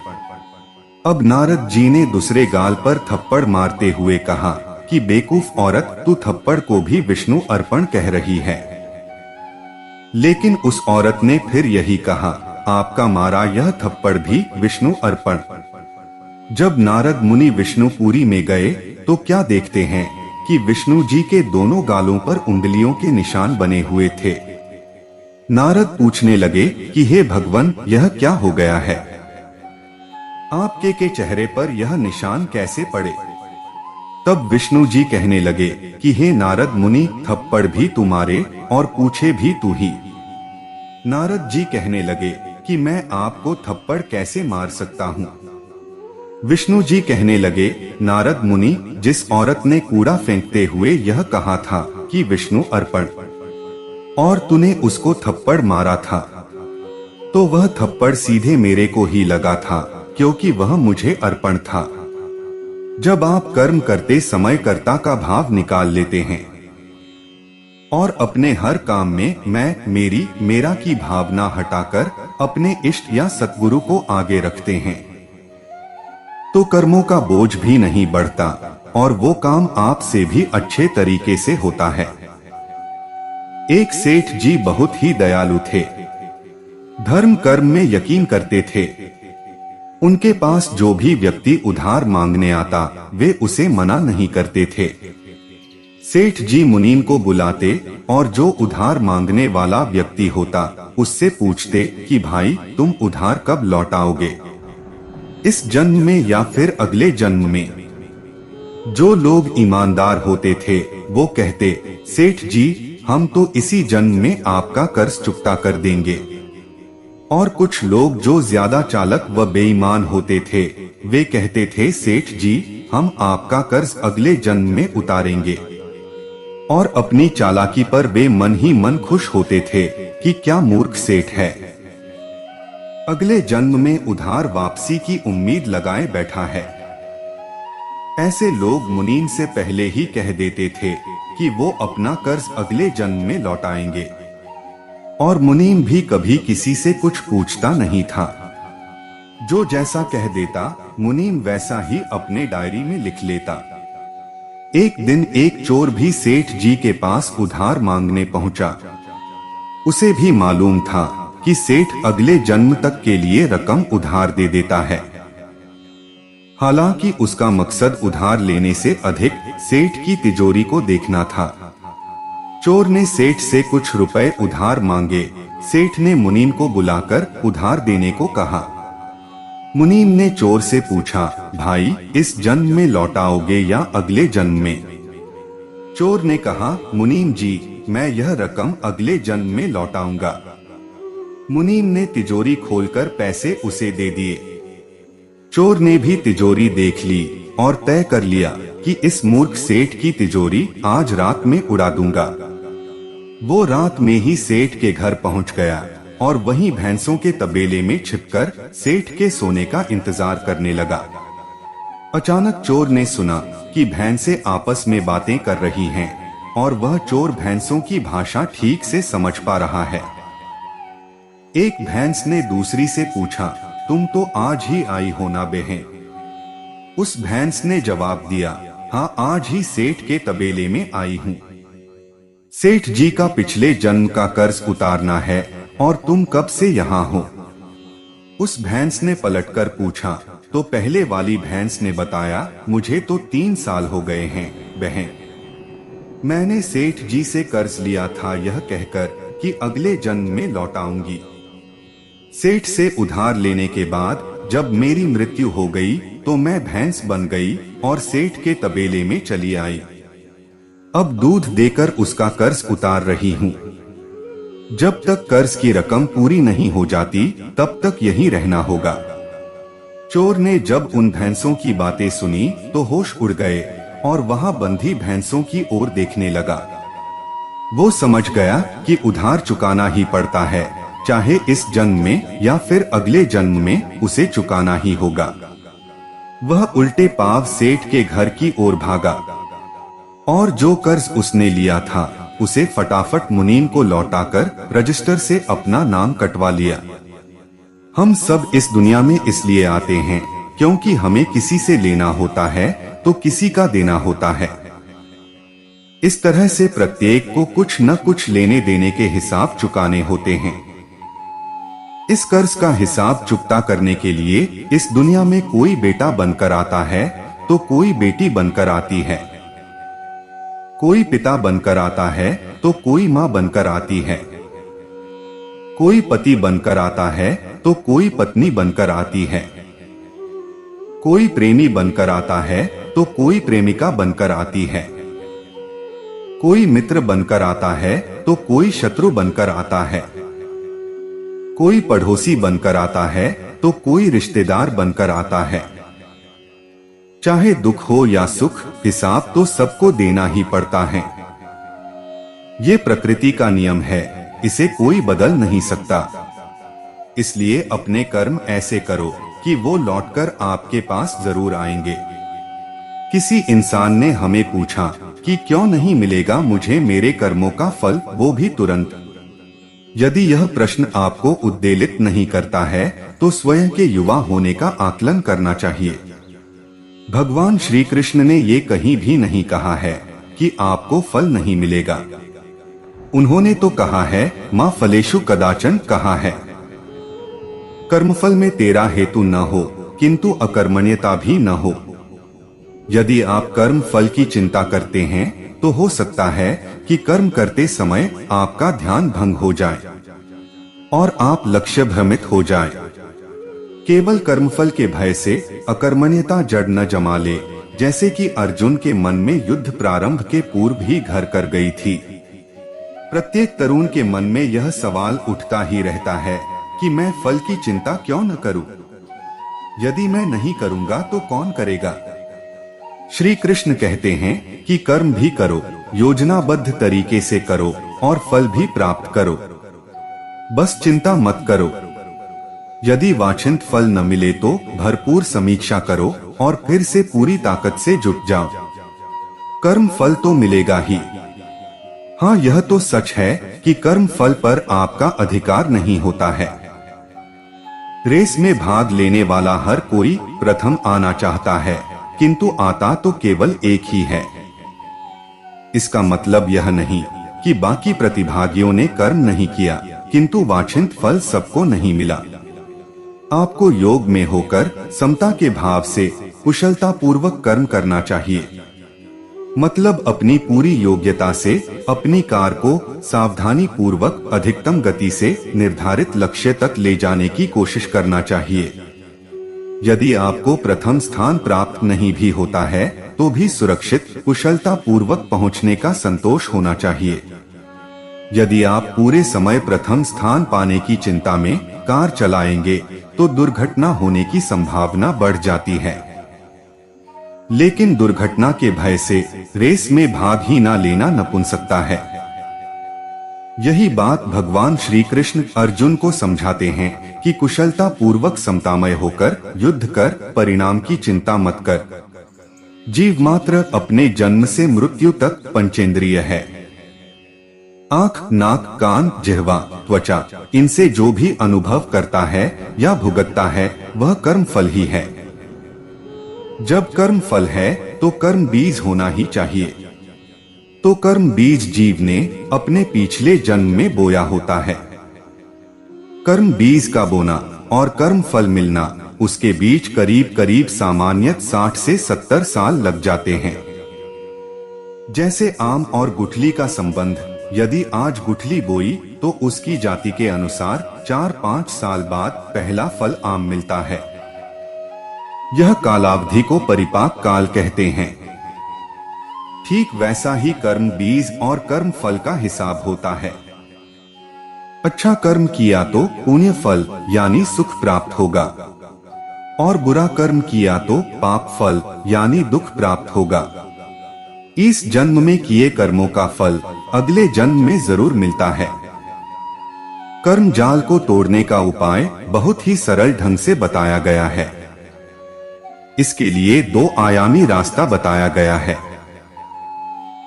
अब नारद जी ने दूसरे गाल पर थप्पड़ मारते हुए कहा कि बेवकूफ औरत, तू थप्पड़ को भी विष्णु अर्पण कह रही है। लेकिन उस औरत ने फिर यही कहा, आपका मारा यह थप्पड़ भी विष्णु अर्पण। जब नारद मुनि विष्णुपुरी में गए तो क्या देखते हैं कि विष्णु जी के दोनों गालों पर उंगलियों के निशान बने हुए थे। नारद पूछने लगे कि हे भगवान, यह क्या हो गया है? आपके के चेहरे पर यह निशान कैसे पड़े? तब विष्णु जी कहने लगे कि हे नारद मुनि, थप्पड़ भी तुम्हारे और पूछे भी तू ही। नारद जी कहने लगे कि मैं आपको थप्पड़ कैसे मार सकता हूँ? विष्णु जी कहने लगे, नारद मुनि, जिस औरत ने कूड़ा फेंकते हुए यह कहा था कि विष्णु अर्पण और तूने उसको थप्पड़ मारा था, तो वह थप्पड़ सीधे मेरे को ही लगा था, क्योंकि वह मुझे अर्पण था। जब आप कर्म करते समय कर्ता का भाव निकाल लेते हैं और अपने हर काम में मैं, मेरी, मेरा की भावना हटाकर अपने इष्ट या सतगुरु को आगे रखते हैं, तो कर्मों का बोझ भी नहीं बढ़ता और वो काम आपसे भी अच्छे तरीके से होता है। एक सेठ जी बहुत ही दयालु थे। धर्म कर्म में यकीन करते थे। उनके पास जो भी व्यक्ति उधार मांगने आता वे उसे मना नहीं करते थे। सेठ जी मुनीम को बुलाते और जो उधार मांगने वाला व्यक्ति होता उससे पूछते कि भाई, तुम उधार कब लौटाओगे, इस जन्म में या फिर अगले जन्म में? जो लोग ईमानदार होते थे वो कहते, सेठ जी, हम तो इसी जन्म में आपका कर्ज चुकता कर देंगे। और कुछ लोग जो ज्यादा चालक व बेईमान होते थे वे कहते थे, सेठ जी, हम आपका कर्ज अगले जन्म में उतारेंगे। और अपनी चालाकी पर वे मन ही मन खुश होते थे कि क्या मूर्ख सेठ है, अगले जन्म में उधार वापसी की उम्मीद लगाए बैठा है। ऐसे लोग मुनीम से पहले ही कह देते थे कि वो अपना कर्ज अगले जन्म में लौटाएंगे, और मुनीम भी कभी किसी से कुछ पूछता नहीं था। जो जैसा कह देता मुनीम वैसा ही अपने डायरी में लिख लेता। एक दिन एक चोर भी सेठ जी के पास उधार मांगने पहुंचा। उसे भी मालूम था कि सेठ अगले जन्म तक के लिए रकम उधार दे देता है। हालांकि उसका मकसद उधार लेने से अधिक सेठ की तिजोरी को देखना था। चोर ने सेठ से कुछ रुपए उधार मांगे। सेठ ने मुनीम को बुलाकर उधार देने को कहा। मुनीम ने चोर से पूछा, भाई, इस जन्म में लौटाओगे या अगले जन्म में? चोर ने कहा, मुनीम जी, मैं यह रकम अगले जन्म में लौटाऊंगा। मुनीम ने तिजोरी खोलकर पैसे उसे दे दिए। चोर ने भी तिजोरी देख ली और तय कर लिया कि इस मूर्ख सेठ की तिजोरी आज रात में उड़ा दूंगा। वो रात में ही सेठ के घर पहुंच गया और वहीं भैंसों के तबेले में छिपकर सेठ के सोने का इंतजार करने लगा। अचानक चोर ने सुना कि भैंसें आपस में बातें कर रही हैं और वह चोर भैंसों की भाषा ठीक से समझ पा रहा है। एक भैंस ने दूसरी से पूछा, तुम तो आज ही आई हो ना बहन? उस भैंस ने जवाब दिया, हाँ आज ही सेठ के तबेले में आई हूँ। सेठ जी का पिछले जन्म का कर्ज उतारना है और तुम कब से यहाँ हो? उस भैंस ने पलटकर पूछा तो पहले वाली भैंस ने बताया, मुझे तो 3 साल हो गए हैं बहन। मैंने सेठ जी से कर्ज लिया था यह कहकर कि अगले जन्म में लौटाऊंगी। सेठ से उधार लेने के बाद जब मेरी मृत्यु हो गई तो मैं भैंस बन गई और सेठ के तबेले में चली आई। अब दूध देकर उसका कर्ज उतार रही हूँ। जब तक कर्ज की रकम पूरी नहीं हो जाती तब तक यहीं रहना होगा। चोर ने जब उन भैंसों की बातें सुनी तो होश उड़ गए और वहां बंधी भैंसों की ओर देखने लगा। वो समझ गया कि उधार चुकाना ही पड़ता है, चाहे इस जन्म में या फिर अगले जन्म में उसे चुकाना ही होगा। वह उल्टे पांव सेठ के घर की ओर भागा और जो कर्ज उसने लिया था उसे फटाफट मुनीम को लौटाकर रजिस्टर से अपना नाम कटवा लिया। हम सब इस दुनिया में इसलिए आते हैं क्योंकि हमें किसी से लेना होता है तो किसी का देना होता है। इस तरह से प्रत्येक को कुछ न कुछ लेने देने के हिसाब चुकाने होते हैं। इस कर्ज का हिसाब चुकता करने के लिए इस दुनिया में कोई बेटा बनकर आता है तो कोई बेटी बनकर आती है, कोई पिता बनकर आता है तो कोई माँ बनकर आती है, कोई पति बनकर आता है तो कोई पत्नी बनकर आती है, कोई प्रेमी बनकर आता है तो कोई प्रेमिका बनकर आती है, कोई मित्र बनकर आता है तो कोई शत्रु बनकर आता है, कोई पड़ोसी बनकर आता है तो कोई रिश्तेदार बनकर आता है। चाहे दुख हो या सुख, हिसाब तो सबको देना ही पड़ता है। ये प्रकृति का नियम है, इसे कोई बदल नहीं सकता। इसलिए अपने कर्म ऐसे करो कि वो लौटकर आपके पास जरूर आएंगे। किसी इंसान ने हमें पूछा कि क्यों नहीं मिलेगा मुझे मेरे कर्मों का फल, वो भी तुरंत। यदि यह प्रश्न आपको उद्वेलित नहीं करता है तो स्वयं के युवा होने का आकलन करना चाहिए। भगवान श्री कृष्ण ने ये कहीं भी नहीं कहा है कि आपको फल नहीं मिलेगा। उन्होंने तो कहा है, मां फलेषु कदाचन कहा है। कर्मफल में तेरा हेतु न हो किंतु अकर्मण्यता भी न हो। यदि आप कर्म फल की चिंता करते हैं तो हो सकता है कि कर्म करते समय आपका ध्यान भंग हो जाए और आप लक्ष्य भ्रमित हो जाए। केवल कर्मफल के भय से अकर्मण्यता जड़ न जमा ले, जैसे कि अर्जुन के मन में युद्ध प्रारंभ के पूर्व ही घर कर गई थी। प्रत्येक तरुण के मन में यह सवाल उठता ही रहता है कि मैं फल की चिंता क्यों न करूं? यदि मैं नहीं करूंगा तो कौन करेगा? श्री कृष्ण कहते हैं कि कर्म भी करो, योजनाबद्ध तरीके से करो और फल भी प्राप्त करो। बस चिंता मत करो। यदि वांछित फल न मिले तो भरपूर समीक्षा करो और फिर से पूरी ताकत से जुट जाओ। कर्म फल तो मिलेगा ही। हाँ, यह तो सच है कि कर्म फल पर आपका अधिकार नहीं होता है। रेस में भाग लेने वाला हर कोई प्रथम आना चाहता है, किंतु आता तो केवल एक ही है। इसका मतलब यह नहीं कि बाकी प्रतिभागियों ने कर्म नहीं किया, किंतु वांछित फल सबको नहीं मिला। आपको योग में होकर समता के भाव से कुशलता पूर्वक कर्म करना चाहिए। मतलब अपनी पूरी योग्यता से अपनी कार को सावधानी पूर्वक अधिकतम गति से निर्धारित लक्ष्य तक ले जाने की कोशिश करना चाहिए। यदि आपको प्रथम स्थान प्राप्त नहीं भी होता है तो भी सुरक्षित कुशलता पूर्वक पहुंचने का संतोष होना चाहिए। यदि आप पूरे समय प्रथम स्थान पाने की चिंता में कार चलाएंगे तो दुर्घटना होने की संभावना बढ़ जाती है। लेकिन दुर्घटना के भय से रेस में भाग ही ना लेना नपुंसकता है। यही बात भगवान श्री कृष्ण अर्जुन को समझाते हैं कि कुशलता पूर्वक समतामय होकर युद्ध कर, परिणाम की चिंता मत कर। जीव मात्र अपने जन्म से मृत्यु तक पंचेंद्रिय है। आँख, नाक, कान, जिह्वा, त्वचा, इनसे जो भी अनुभव करता है या भुगतता है वह कर्म फल ही है। जब कर्म फल है तो कर्म बीज होना ही चाहिए। तो कर्म बीज जीव ने अपने पिछले जन्म में बोया होता है। कर्म बीज का बोना और कर्म फल मिलना, उसके बीच करीब करीब सामान्यत 60 से 70 साल लग जाते हैं। जैसे आम और गुठली का संबंध, यदि आज गुठली बोई तो उसकी जाति के अनुसार 4-5 साल बाद पहला फल आम मिलता है। यह कालावधि को परिपाक काल कहते हैं। ठीक वैसा ही कर्म बीज और कर्म फल का हिसाब होता है। अच्छा कर्म किया तो पुण्य फल यानी सुख प्राप्त होगा, और बुरा कर्म किया तो पाप फल यानी दुख प्राप्त होगा। इस जन्म में किए कर्मों का फल अगले जन्म में जरूर मिलता है। कर्म जाल को तोड़ने का उपाय बहुत ही सरल ढंग से बताया गया है। इसके लिए 2 आयामी रास्ता बताया गया है।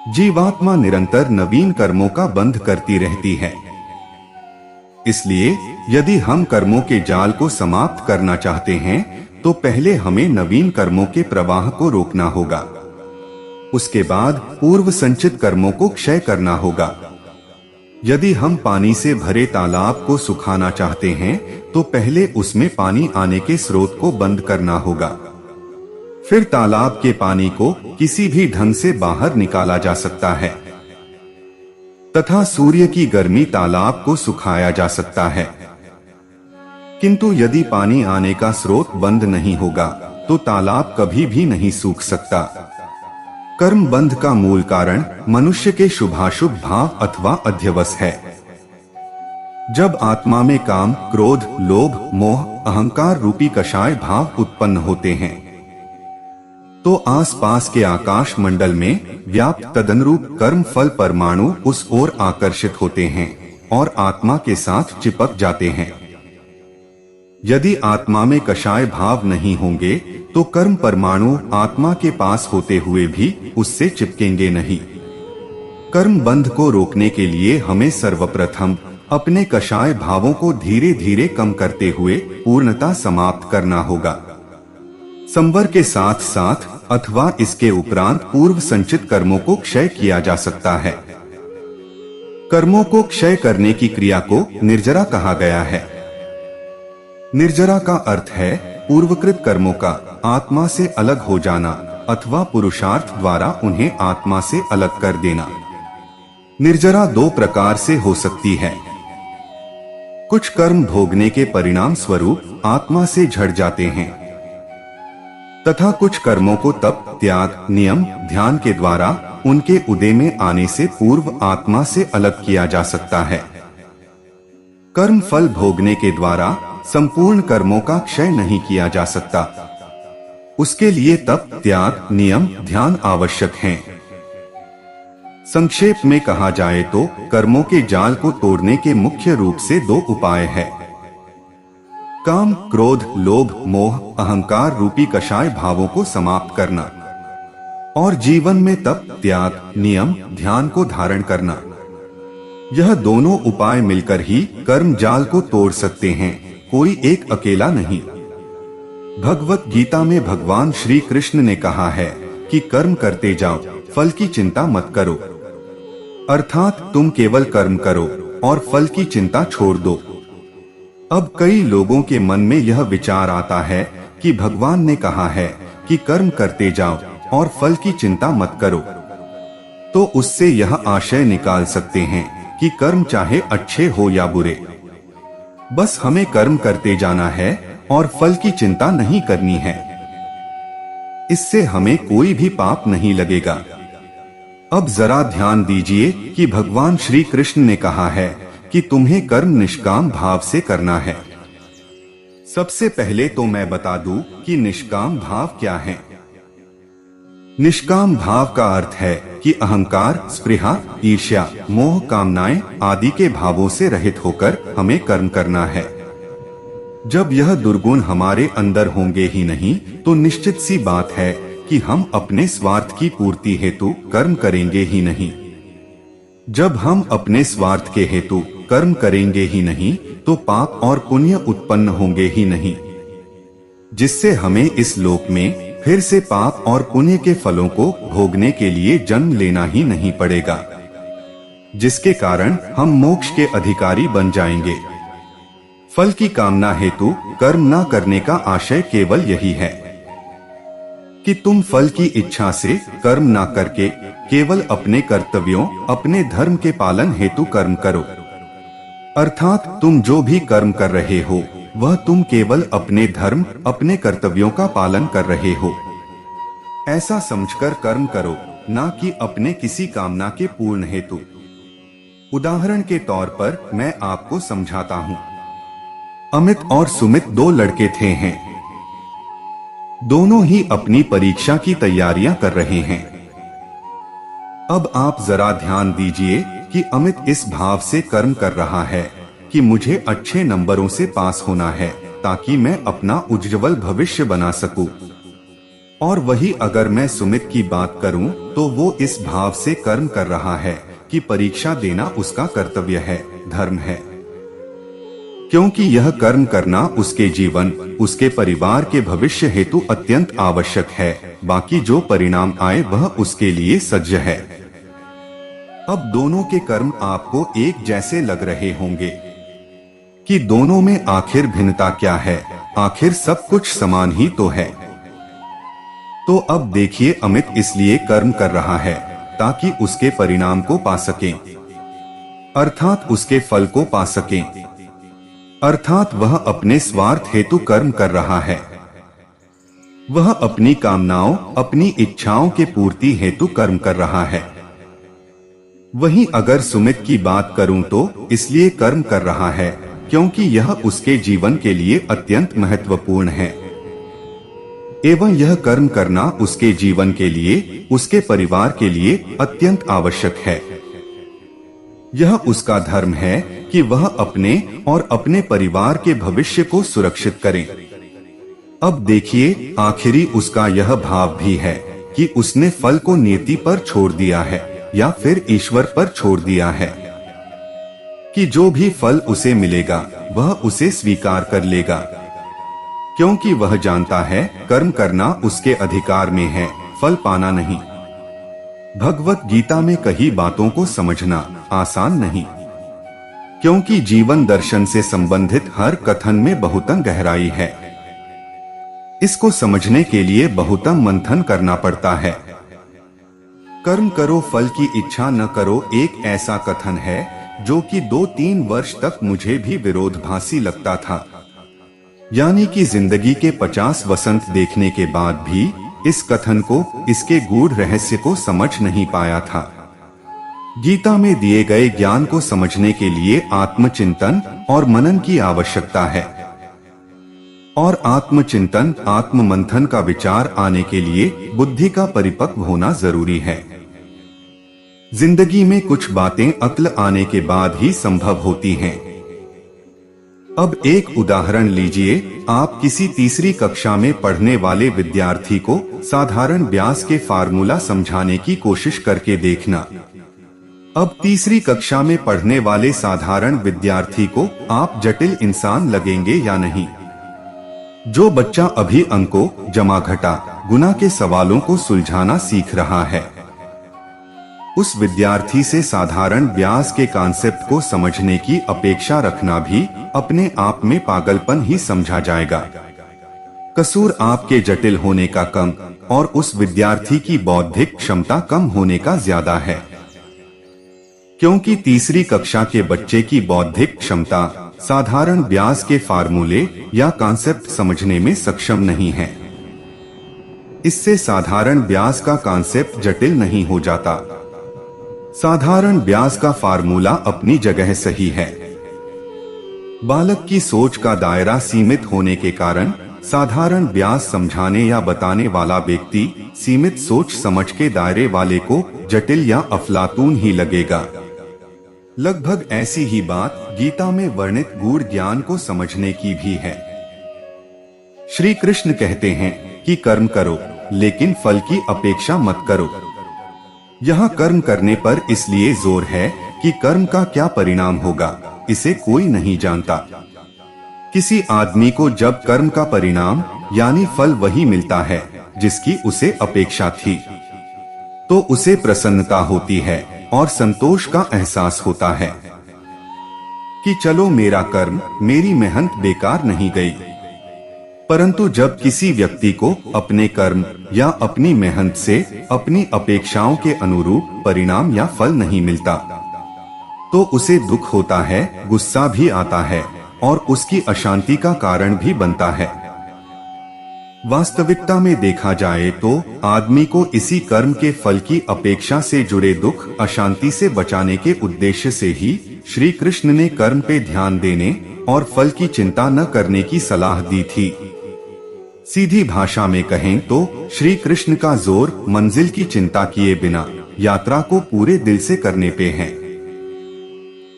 जीवात्मा निरंतर नवीन कर्मों का बंध करती रहती है। इसलिए यदि हम कर्मों के जाल को समाप्त करना चाहते हैं तो पहले हमें नवीन कर्मों के प्रवाह को रोकना होगा। उसके बाद पूर्व संचित कर्मों को क्षय करना होगा। यदि हम पानी से भरे तालाब को सुखाना चाहते हैं तो पहले उसमें पानी आने के स्रोत को बंद करना होगा। फिर तालाब के पानी को किसी भी ढंग से बाहर निकाला जा सकता है, तथा सूर्य की गर्मी तालाब को सुखाया जा सकता है। किंतु यदि पानी आने का स्रोत बंद नहीं होगा तो तालाब कभी भी नहीं सूख सकता। कर्म बंध का मूल कारण मनुष्य के शुभाशुभ भाव अथवा अध्यवस है। जब आत्मा में काम, क्रोध, लोभ, मोह, अहंकार रूपी कषाय भाव उत्पन्न होते हैं तो आसपास के आकाश मंडल में व्याप्त तदनुरूप कर्म फल परमाणु उस ओर आकर्षित होते हैं और आत्मा के साथ चिपक जाते हैं। यदि आत्मा में कषाय भाव नहीं होंगे तो कर्म परमाणु आत्मा के पास होते हुए भी उससे चिपकेंगे नहीं। कर्म बंध को रोकने के लिए हमें सर्वप्रथम अपने कषाय भावों को धीरे धीरे कम करते हुए पूर्णता समाप्त करना होगा। संवर के साथ साथ अथवा इसके उपरांत पूर्व संचित कर्मों को क्षय किया जा सकता है। कर्मों को क्षय करने की क्रिया को निर्जरा कहा गया है। निर्जरा का अर्थ है पूर्वकृत कर्मों का आत्मा से अलग हो जाना अथवा पुरुषार्थ द्वारा उन्हें आत्मा से अलग कर देना। निर्जरा 2 प्रकार से हो सकती है। कुछ कर्म भोगने के परिणाम स्वरूप आत्मा से झड़ जाते हैं, तथा कुछ कर्मों को तप, त्याग, नियम, ध्यान के द्वारा उनके उदय में आने से पूर्व आत्मा से अलग किया जा सकता है। कर्म फल भोगने के द्वारा संपूर्ण कर्मों का क्षय नहीं किया जा सकता। उसके लिए तप, त्याग, नियम, ध्यान आवश्यक हैं। संक्षेप में कहा जाए तो कर्मों के जाल को तोड़ने के मुख्य रूप से 2 उपाय हैं। काम, क्रोध, लोभ, मोह, अहंकार रूपी कषाय भावों को समाप्त करना और जीवन में तप, त्याग, नियम, ध्यान को धारण करना। यह दोनों उपाय मिलकर ही कर्म जाल को तोड़ सकते हैं, कोई एक अकेला नहीं। भगवत गीता में भगवान श्री कृष्ण ने कहा है कि कर्म करते जाओ, फल की चिंता मत करो। अर्थात तुम केवल कर्म करो और फल की चिंता छोड़ दो। अब कई लोगों के मन में यह विचार आता है कि भगवान ने कहा है कि कर्म करते जाओ और फल की चिंता मत करो, तो उससे यह आशय निकाल सकते हैं कि कर्म चाहे अच्छे हो या बुरे, बस हमें कर्म करते जाना है और फल की चिंता नहीं करनी है। इससे हमें कोई भी पाप नहीं लगेगा। अब जरा ध्यान दीजिए कि भगवान श्री कृष्ण ने कहा है कि तुम्हें कर्म निष्काम भाव से करना है। सबसे पहले तो मैं बता दूं कि निष्काम भाव क्या है। निष्काम भाव का अर्थ है कि अहंकार, स्पृहा, ईर्ष्या, मोह, कामनाएं आदि के भावों से रहित होकर हमें कर्म करना है। जब यह दुर्गुण हमारे अंदर होंगे ही नहीं तो निश्चित सी बात है कि हम अपने स्वार्थ की पूर्ति हेतु कर्म करेंगे ही नहीं। जब हम अपने स्वार्थ के हेतु कर्म करेंगे ही नहीं तो पाप और पुण्य उत्पन्न होंगे ही नहीं, जिससे हमें इस लोक में फिर से पाप और पुण्य के फलों को भोगने के लिए जन्म लेना ही नहीं पड़ेगा, जिसके कारण हम मोक्ष के अधिकारी बन जाएंगे। फल की कामना हेतु कर्म न करने का आशय केवल यही है कि तुम फल की इच्छा से कर्म न करके केवल अपने कर्तव्यों, अपने धर्म के पालन हेतु कर्म करो। अर्थात तुम जो भी कर्म कर रहे हो वह तुम केवल अपने धर्म, अपने कर्तव्यों का पालन कर रहे हो, ऐसा समझकर कर्म करो, ना कि अपने किसी कामना के पूर्ण हेतु। उदाहरण के तौर पर मैं आपको समझाता हूँ। अमित और सुमित दो लड़के थे हैं। दोनों ही अपनी परीक्षा की तैयारियां कर रहे हैं। अब आप जरा ध्यान दीजिए कि अमित इस भाव से कर्म कर रहा है कि मुझे अच्छे नंबरों से पास होना है ताकि मैं अपना उज्ज्वल भविष्य बना सकूं। और वही अगर मैं सुमित की बात करूं तो वो इस भाव से कर्म कर रहा है कि परीक्षा देना उसका कर्तव्य है, धर्म है, क्योंकि यह कर्म करना उसके जीवन, उसके परिवार के भविष्य हेतु अत्यंत आवश्यक है। बाकी जो परिणाम आए वह उसके लिए सज्ज है। अब दोनों के कर्म आपको एक जैसे लग रहे होंगे कि दोनों में आखिर भिन्नता क्या है, आखिर सब कुछ समान ही तो है। तो अब देखिए, अमित इसलिए कर्म कर रहा है ताकि उसके परिणाम को पा सकें, अर्थात उसके फल को पा सकें, अर्थात वह अपने स्वार्थ हेतु कर्म कर रहा है। वह अपनी कामनाओं, अपनी इच्छाओं के पूर्ति हेतु कर्म कर रहा है। वहीं अगर सुमित की बात करूं तो इसलिए कर्म कर रहा है क्योंकि यह उसके जीवन के लिए अत्यंत महत्वपूर्ण है एवं यह कर्म करना उसके जीवन के लिए, उसके परिवार के लिए अत्यंत आवश्यक है। यह उसका धर्म है कि वह अपने और अपने परिवार के भविष्य को सुरक्षित करे। अब देखिए, आखिरी उसका यह भाव भी है कि उसने फल को नियति पर छोड़ दिया है या फिर ईश्वर पर छोड़ दिया है कि जो भी फल उसे मिलेगा वह उसे स्वीकार कर लेगा, क्योंकि वह जानता है कर्म करना उसके अधिकार में है, फल पाना नहीं। भगवत गीता में कही बातों को समझना आसान नहीं, क्योंकि जीवन दर्शन से संबंधित हर कथन में बहुतम गहराई है। इसको समझने के लिए बहुतम मंथन करना पड़ता है। कर्म करो, फल की इच्छा न करो, एक ऐसा कथन है जो कि 2-3 वर्ष तक मुझे भी विरोधाभासी लगता था। यानी कि जिंदगी के 50 वसंत देखने के बाद भी इस कथन को, इसके गूढ़ रहस्य को समझ नहीं पाया था। गीता में दिए गए ज्ञान को समझने के लिए आत्मचिंतन और मनन की आवश्यकता है, और आत्मचिंतन, आत्ममंथन का विचार आने के लिए बुद्धि का परिपक्व होना जरूरी है। जिंदगी में कुछ बातें अक्ल आने के बाद ही संभव होती हैं। अब एक उदाहरण लीजिए, आप किसी तीसरी कक्षा में पढ़ने वाले विद्यार्थी को साधारण व्यास के फार्मूला समझाने की कोशिश करके देखना। अब तीसरी कक्षा में पढ़ने वाले साधारण विद्यार्थी को आप जटिल इंसान लगेंगे या नहीं? जो बच्चा अभी अंकों, जमा घटा, गुना के सवालों को सुलझाना सीख रहा है, उस विद्यार्थी से साधारण व्यास के कॉन्सेप्ट को समझने की अपेक्षा रखना भी अपने आप में पागलपन ही समझा जाएगा। कसूर आपके जटिल होने का कम और उस विद्यार्थी की बौद्धिक क्षमता कम होने का ज्यादा है, क्योंकि तीसरी कक्षा के बच्चे की बौद्धिक क्षमता साधारण व्यास के फार्मूले या कॉन्सेप्ट समझने में सक्षम नहीं है। इससे साधारण व्यास का कॉन्सेप्ट जटिल नहीं हो जाता। साधारण व्यास का फार्मूला अपनी जगह सही है। बालक की सोच का दायरा सीमित होने के कारण साधारण व्यास समझाने या बताने वाला व्यक्ति सीमित सोच समझ के दायरे वाले को जटिल या अफलातून ही लगेगा। लगभग ऐसी ही बात गीता में वर्णित गूढ़ ज्ञान को समझने की भी है। श्री कृष्ण कहते हैं कि कर्म करो लेकिन फल की अपेक्षा मत करो। यहाँ कर्म करने पर इसलिए जोर है कि कर्म का क्या परिणाम होगा इसे कोई नहीं जानता। किसी आदमी को जब कर्म का परिणाम यानी फल वही मिलता है जिसकी उसे अपेक्षा थी, तो उसे प्रसन्नता होती है और संतोष का एहसास होता है कि चलो मेरा कर्म, मेरी मेहनत बेकार नहीं गई। परंतु जब किसी व्यक्ति को अपने कर्म या अपनी मेहनत से अपनी अपेक्षाओं के अनुरूप परिणाम या फल नहीं मिलता, तो उसे दुख होता है, गुस्सा भी आता है और उसकी अशांति का कारण भी बनता है। वास्तविकता में देखा जाए तो आदमी को इसी कर्म के फल की अपेक्षा से जुड़े दुख, अशांति से बचाने के उद्देश्य से ही श्री कृष्ण ने कर्म पे ध्यान देने और फल की चिंता न करने की सलाह दी थी। सीधी भाषा में कहें तो श्री कृष्ण का जोर मंजिल की चिंता किए बिना यात्रा को पूरे दिल से करने पे है।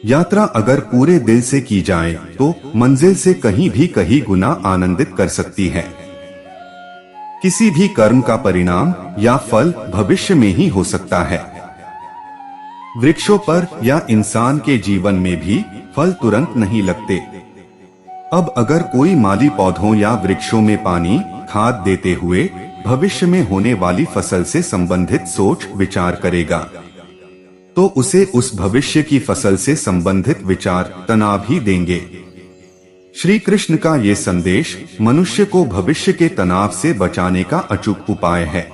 यात्रा अगर पूरे दिल से की जाए तो मंजिल से कहीं गुना आनंदित कर सकती है। किसी भी कर्म का परिणाम या फल भविष्य में ही हो सकता है। वृक्षों पर या इंसान के जीवन में भी फल तुरंत नहीं लगते। अब अगर कोई माली पौधों या वृक्षों में पानी, खाद देते हुए भविष्य में होने वाली फसल से संबंधित सोच विचार करेगा, तो उसे उस भविष्य की फसल से संबंधित विचार तनाव ही देंगे। श्री कृष्ण का ये संदेश मनुष्य को भविष्य के तनाव से बचाने का अचूक उपाय है।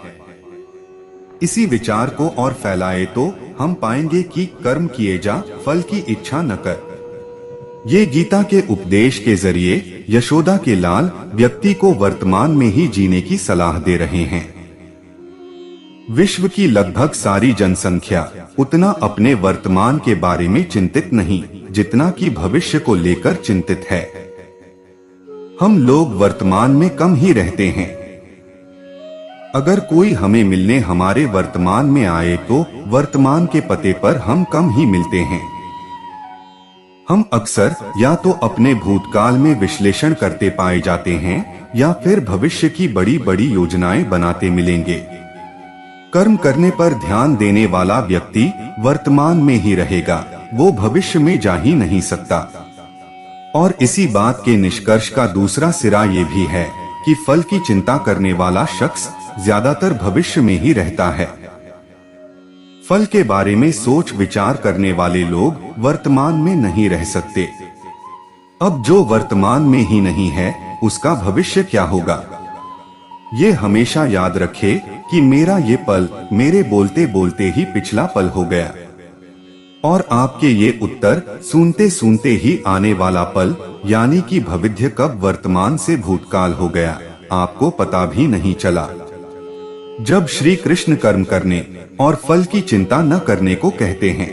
इसी विचार को और फैलाए तो हम पाएंगे कि कर्म किए जा, फल की इच्छा न कर। ये गीता के उपदेश के जरिए यशोदा के लाल व्यक्ति को वर्तमान में ही जीने की सलाह दे रहे हैं। विश्व की लगभग सारी जनसंख्या उतना अपने वर्तमान के बारे में चिंतित नहीं जितना कि भविष्य को लेकर चिंतित है। हम लोग वर्तमान में कम ही रहते हैं। अगर कोई हमें मिलने हमारे वर्तमान में आए तो वर्तमान के पते पर हम कम ही मिलते हैं। हम अक्सर या तो अपने भूतकाल में विश्लेषण करते पाए जाते हैं या फिर भविष्य की बड़ी बड़ी योजनाएं बनाते मिलेंगे। कर्म करने पर ध्यान देने वाला व्यक्ति वर्तमान में ही रहेगा, वो भविष्य में जा ही नहीं सकता। और इसी बात के निष्कर्ष का दूसरा सिरा ये भी है कि फल की चिंता करने वाला शख्स ज्यादातर भविष्य में ही रहता है। फल के बारे में सोच विचार करने वाले लोग वर्तमान में नहीं रह सकते। अब जो वर्तमान में ही नहीं है उसका भविष्य क्या होगा? ये हमेशा याद रखे कि मेरा ये पल मेरे बोलते बोलते ही पिछला पल हो गया, और आपके ये उत्तर सुनते सुनते ही आने वाला पल यानी कि भविष्य कब वर्तमान से भूतकाल हो गया, आपको पता भी नहीं चला। जब श्री कृष्ण कर्म करने और फल की चिंता न करने को कहते हैं,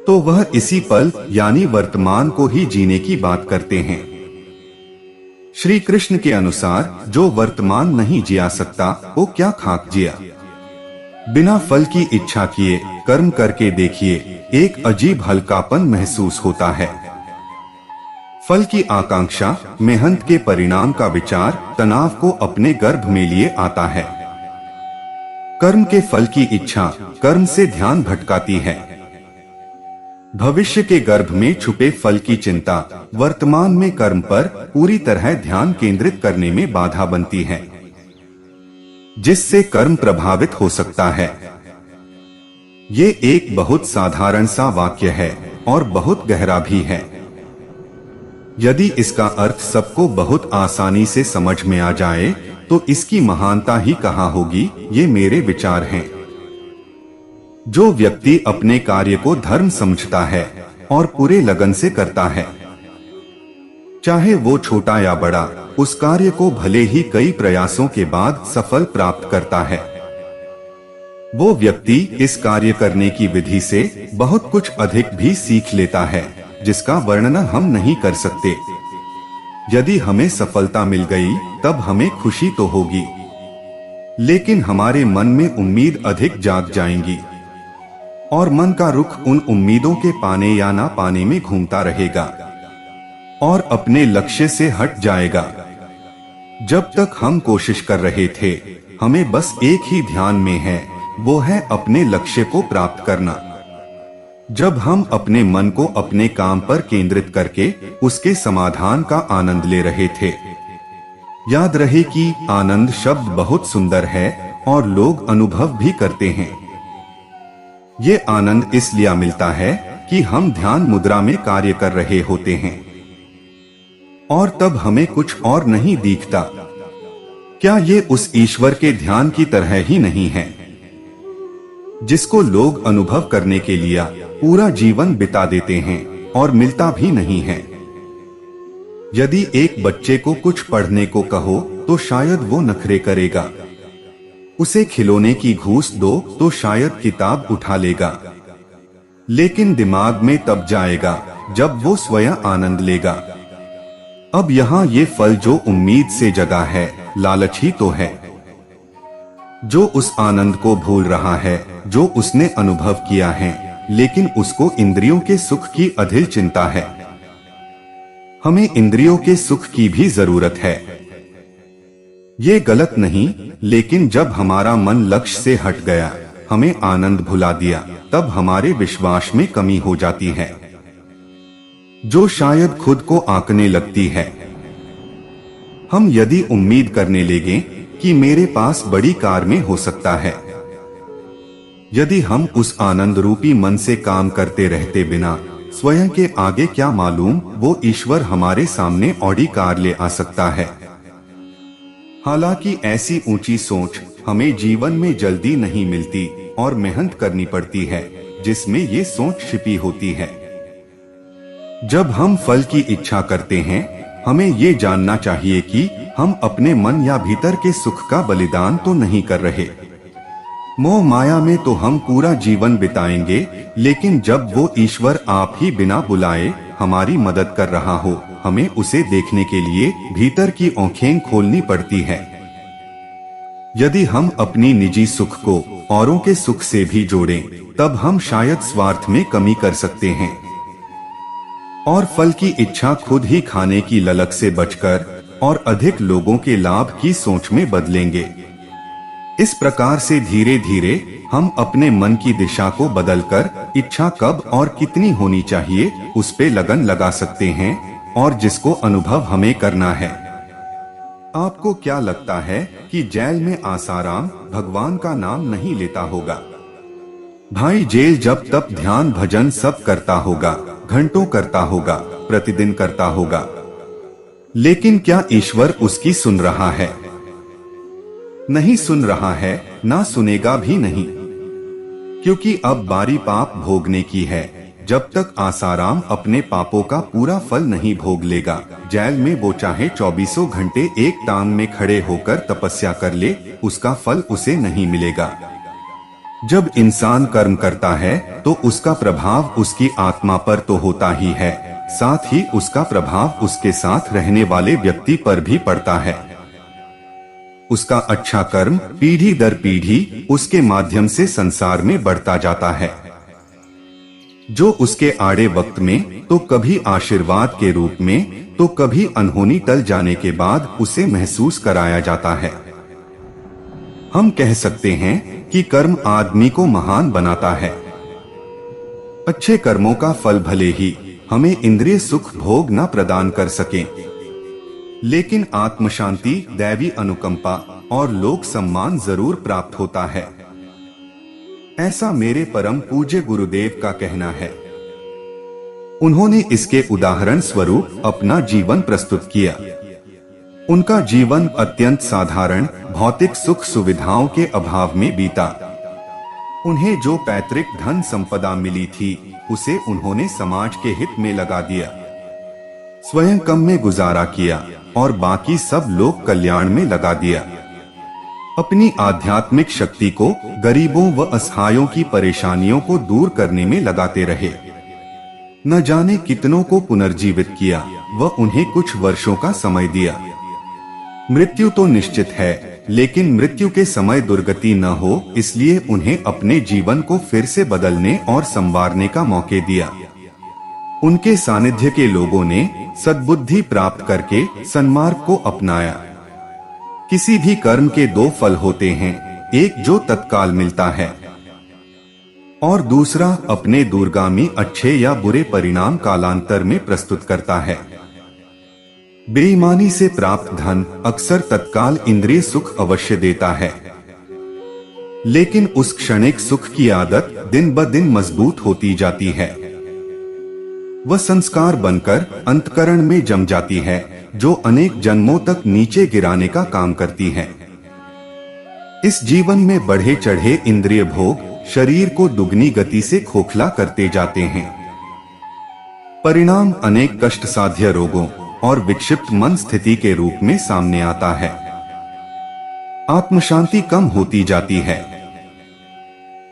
तो वह इसी पल यानी वर्तमान को ही जीने की बात करते हैं। श्री कृष्ण के अनुसार जो वर्तमान नहीं जिया सकता वो क्या खाक जिया। बिना फल की इच्छा किए कर्म करके देखिए, एक अजीब हल्कापन महसूस होता है। फल की आकांक्षा, मेहनत के परिणाम का विचार तनाव को अपने गर्भ में लिए आता है। कर्म के फल की इच्छा कर्म से ध्यान भटकाती है। भविष्य के गर्भ में छुपे फल की चिंता वर्तमान में कर्म पर पूरी तरह ध्यान केंद्रित करने में बाधा बनती है, जिससे कर्म प्रभावित हो सकता है। ये एक बहुत साधारण सा वाक्य है और बहुत गहरा भी है। यदि इसका अर्थ सबको बहुत आसानी से समझ में आ जाए तो इसकी महानता ही कहाँ होगी। ये मेरे विचार हैं। जो व्यक्ति अपने कार्य को धर्म समझता है और पूरे लगन से करता है, चाहे वो छोटा या बड़ा, उस कार्य को भले ही कई प्रयासों के बाद सफल प्राप्त करता है। वो व्यक्ति इस कार्य करने की विधि से बहुत कुछ अधिक भी सीख लेता है, जिसका वर्णन हम नहीं कर सकते। यदि हमें सफलता मिल गई तब हमें खुशी तो होगी, लेकिन हमारे मन में उम्मीद अधिक जाग जाएंगी और मन का रुख उन उम्मीदों के पाने या ना पाने में घूमता रहेगा और अपने लक्ष्य से हट जाएगा। जब तक हम कोशिश कर रहे थे, हमें बस एक ही ध्यान में है, वो है अपने लक्ष्य को प्राप्त करना। जब हम अपने मन को अपने काम पर केंद्रित करके उसके समाधान का आनंद ले रहे थे। याद रहे कि आनंद शब्द बहुत सुंदर है और लोग अनुभव भी करते हैं। ये आनंद इसलिए मिलता है कि हम ध्यान मुद्रा में कार्य कर रहे होते हैं और तब हमें कुछ और नहीं दिखता। क्या ये उस ईश्वर के ध्यान की तरह ही नहीं है जिसको लोग अनुभव करने के लिए पूरा जीवन बिता देते हैं और मिलता भी नहीं है? यदि एक बच्चे को कुछ पढ़ने को कहो तो शायद वो नखरे करेगा, उसे खिलौने की घूस दो तो शायद किताब उठा लेगा, लेकिन दिमाग में तब जाएगा जब वो स्वयं आनंद लेगा। अब यहाँ ये फल जो उम्मीद से जगा है, लालच ही तो है, जो उस आनंद को भूल रहा है जो उसने अनुभव किया है, लेकिन उसको इंद्रियों के सुख की अधिक चिंता है। हमें इंद्रियों के सुख की भी जरूरत है, ये गलत नहीं, लेकिन जब हमारा मन लक्ष्य से हट गया, हमें आनंद भुला दिया, तब हमारे विश्वास में कमी हो जाती है जो शायद खुद को आंकने लगती है। हम यदि उम्मीद करने लगे कि मेरे पास बड़ी कार में हो सकता है, यदि हम उस आनंद रूपी मन से काम करते रहते बिना स्वयं के आगे क्या मालूम वो ईश्वर हमारे सामने ऑडी कार ले आ सकता है। हालांकि ऐसी ऊंची सोच हमें जीवन में जल्दी नहीं मिलती और मेहनत करनी पड़ती है जिसमें ये सोच छिपी होती है। जब हम फल की इच्छा करते हैं, हमें ये जानना चाहिए कि हम अपने मन या भीतर के सुख का बलिदान तो नहीं कर रहे। मोह माया में तो हम पूरा जीवन बिताएंगे, लेकिन जब वो ईश्वर आप ही बिना बुलाए हमारी मदद कर रहा हो, हमें उसे देखने के लिए भीतर की आंखें खोलनी पड़ती है। यदि हम अपनी निजी सुख को औरों के सुख से भी जोड़ें, तब हम शायद स्वार्थ में कमी कर सकते हैं और फल की इच्छा खुद ही खाने की ललक से बचकर और अधिक लोगों के लाभ की सोच में बदलेंगे। इस प्रकार से धीरे धीरे हम अपने मन की दिशा को बदलकर इच्छा कब और कितनी होनी चाहिए उस पे लगन लगा सकते हैं और जिसको अनुभव हमें करना है। आपको क्या लगता है कि जेल में आसाराम भगवान का नाम नहीं लेता होगा? भाई जेल जब तब ध्यान भजन सब करता होगा, घंटों करता होगा, प्रतिदिन करता होगा, लेकिन क्या ईश्वर उसकी सुन रहा है? नहीं सुन रहा है, ना सुनेगा भी नहीं, क्योंकि अब बारी पाप भोगने की है। जब तक आसाराम अपने पापों का पूरा फल नहीं भोग लेगा, जेल में वो चाहे 24 घंटे एक टांग में खड़े होकर तपस्या कर ले, उसका फल उसे नहीं मिलेगा। जब इंसान कर्म करता है तो उसका प्रभाव उसकी आत्मा पर तो होता ही है, साथ ही उसका प्रभाव उसके साथ रहने वाले व्यक्ति पर भी पड़ता है। उसका अच्छा कर्म पीढ़ी दर पीढ़ी उसके माध्यम से संसार में बढ़ता जाता है, जो उसके आड़े वक्त में तो कभी आशीर्वाद के रूप में तो कभी अनहोनी टल जाने के बाद उसे महसूस कराया जाता है। हम कह सकते हैं कि कर्म आदमी को महान बनाता है। अच्छे कर्मों का फल भले ही हमें इंद्रिय सुख भोग न प्रदान कर सके, लेकिन आत्म शांति, दैवी अनुकंपा और लोक सम्मान जरूर प्राप्त होता है। ऐसा मेरे परम पूज्य गुरुदेव का कहना है। उन्होंने इसके उदाहरण स्वरूप अपना जीवन प्रस्तुत किया। उनका जीवन अत्यंत साधारण भौतिक सुख सुविधाओं के अभाव में बीता। उन्हें जो पैतृक धन संपदा मिली थी, उसे उन्होंने समाज के हित में लगा दिया, स्वयं कम में गुजारा किया और बाकी सब लोक कल्याण में लगा दिया। अपनी आध्यात्मिक शक्ति को गरीबों व असहायों की परेशानियों को दूर करने में लगाते रहे। न जाने कितनों को पुनर्जीवित किया व उन्हें कुछ वर्षों का समय दिया। मृत्यु तो निश्चित है, लेकिन मृत्यु के समय दुर्गति न हो, इसलिए उन्हें अपने जीवन को फिर से बदलने और संवारने का मौका दिया। उनके सानिध्य के लोगों ने सद्बुद्धि प्राप्त करके सन्मार्ग को अपनाया। किसी भी कर्म के दो फल होते हैं, एक जो तत्काल मिलता है और दूसरा अपने दूरगामी अच्छे या बुरे परिणाम कालांतर में प्रस्तुत करता है। बेईमानी से प्राप्त धन अक्सर तत्काल इंद्रिय सुख अवश्य देता है, लेकिन उस क्षणिक सुख की आदत दिन ब दिन मजबूत होती जाती है। वह संस्कार बनकर अंतकरण में जम जाती है, जो अनेक जन्मों तक नीचे गिराने का काम करती है। इस जीवन में बढ़े चढ़े इंद्रिय भोग शरीर को दुगनी गति से खोखला करते जाते हैं। परिणाम अनेक कष्ट साध्य रोगों और विक्षिप्त मन स्थिति के रूप में सामने आता है। आत्मशांति कम होती जाती है,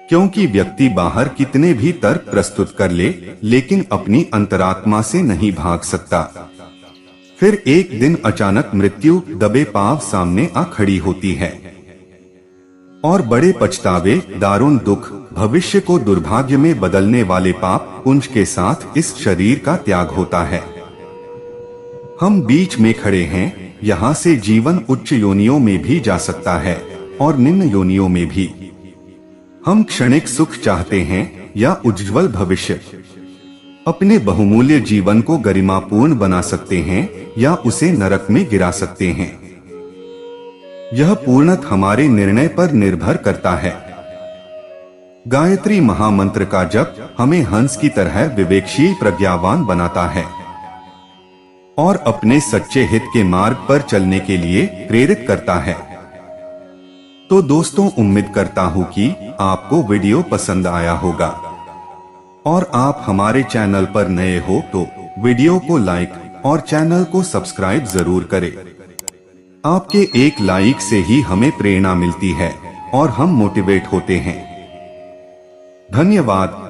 क्योंकि व्यक्ति बाहर कितने भी तर्क प्रस्तुत कर ले, लेकिन अपनी अंतरात्मा से नहीं भाग सकता। फिर एक दिन अचानक मृत्यु दबे पांव सामने आ खड़ी होती है और बड़े पछतावे, दारुण दुख, भविष्य को दुर्भाग्य में बदलने वाले पाप पुंज के साथ इस शरीर का त्याग होता है। हम बीच में खड़े हैं। यहाँ से जीवन उच्च योनियों में भी जा सकता है और निम्न योनियों में भी। हम क्षणिक सुख चाहते हैं या उज्ज्वल भविष्य। अपने बहुमूल्य जीवन को गरिमापूर्ण बना सकते हैं या उसे नरक में गिरा सकते हैं। यह पूर्णतः हमारे निर्णय पर निर्भर करता है। गायत्री महामंत्र का जप हमें हंस की तरह विवेकशील प्रज्ञावान बनाता है और अपने सच्चे हित के मार्ग पर चलने के लिए प्रेरित करता है। तो दोस्तों, उम्मीद करता हूँ कि आपको वीडियो पसंद आया होगा और आप हमारे चैनल पर नए हो तो वीडियो को लाइक और चैनल को सब्सक्राइब जरूर करें। आपके एक लाइक से ही हमें प्रेरणा मिलती है और हम मोटिवेट होते हैं। धन्यवाद।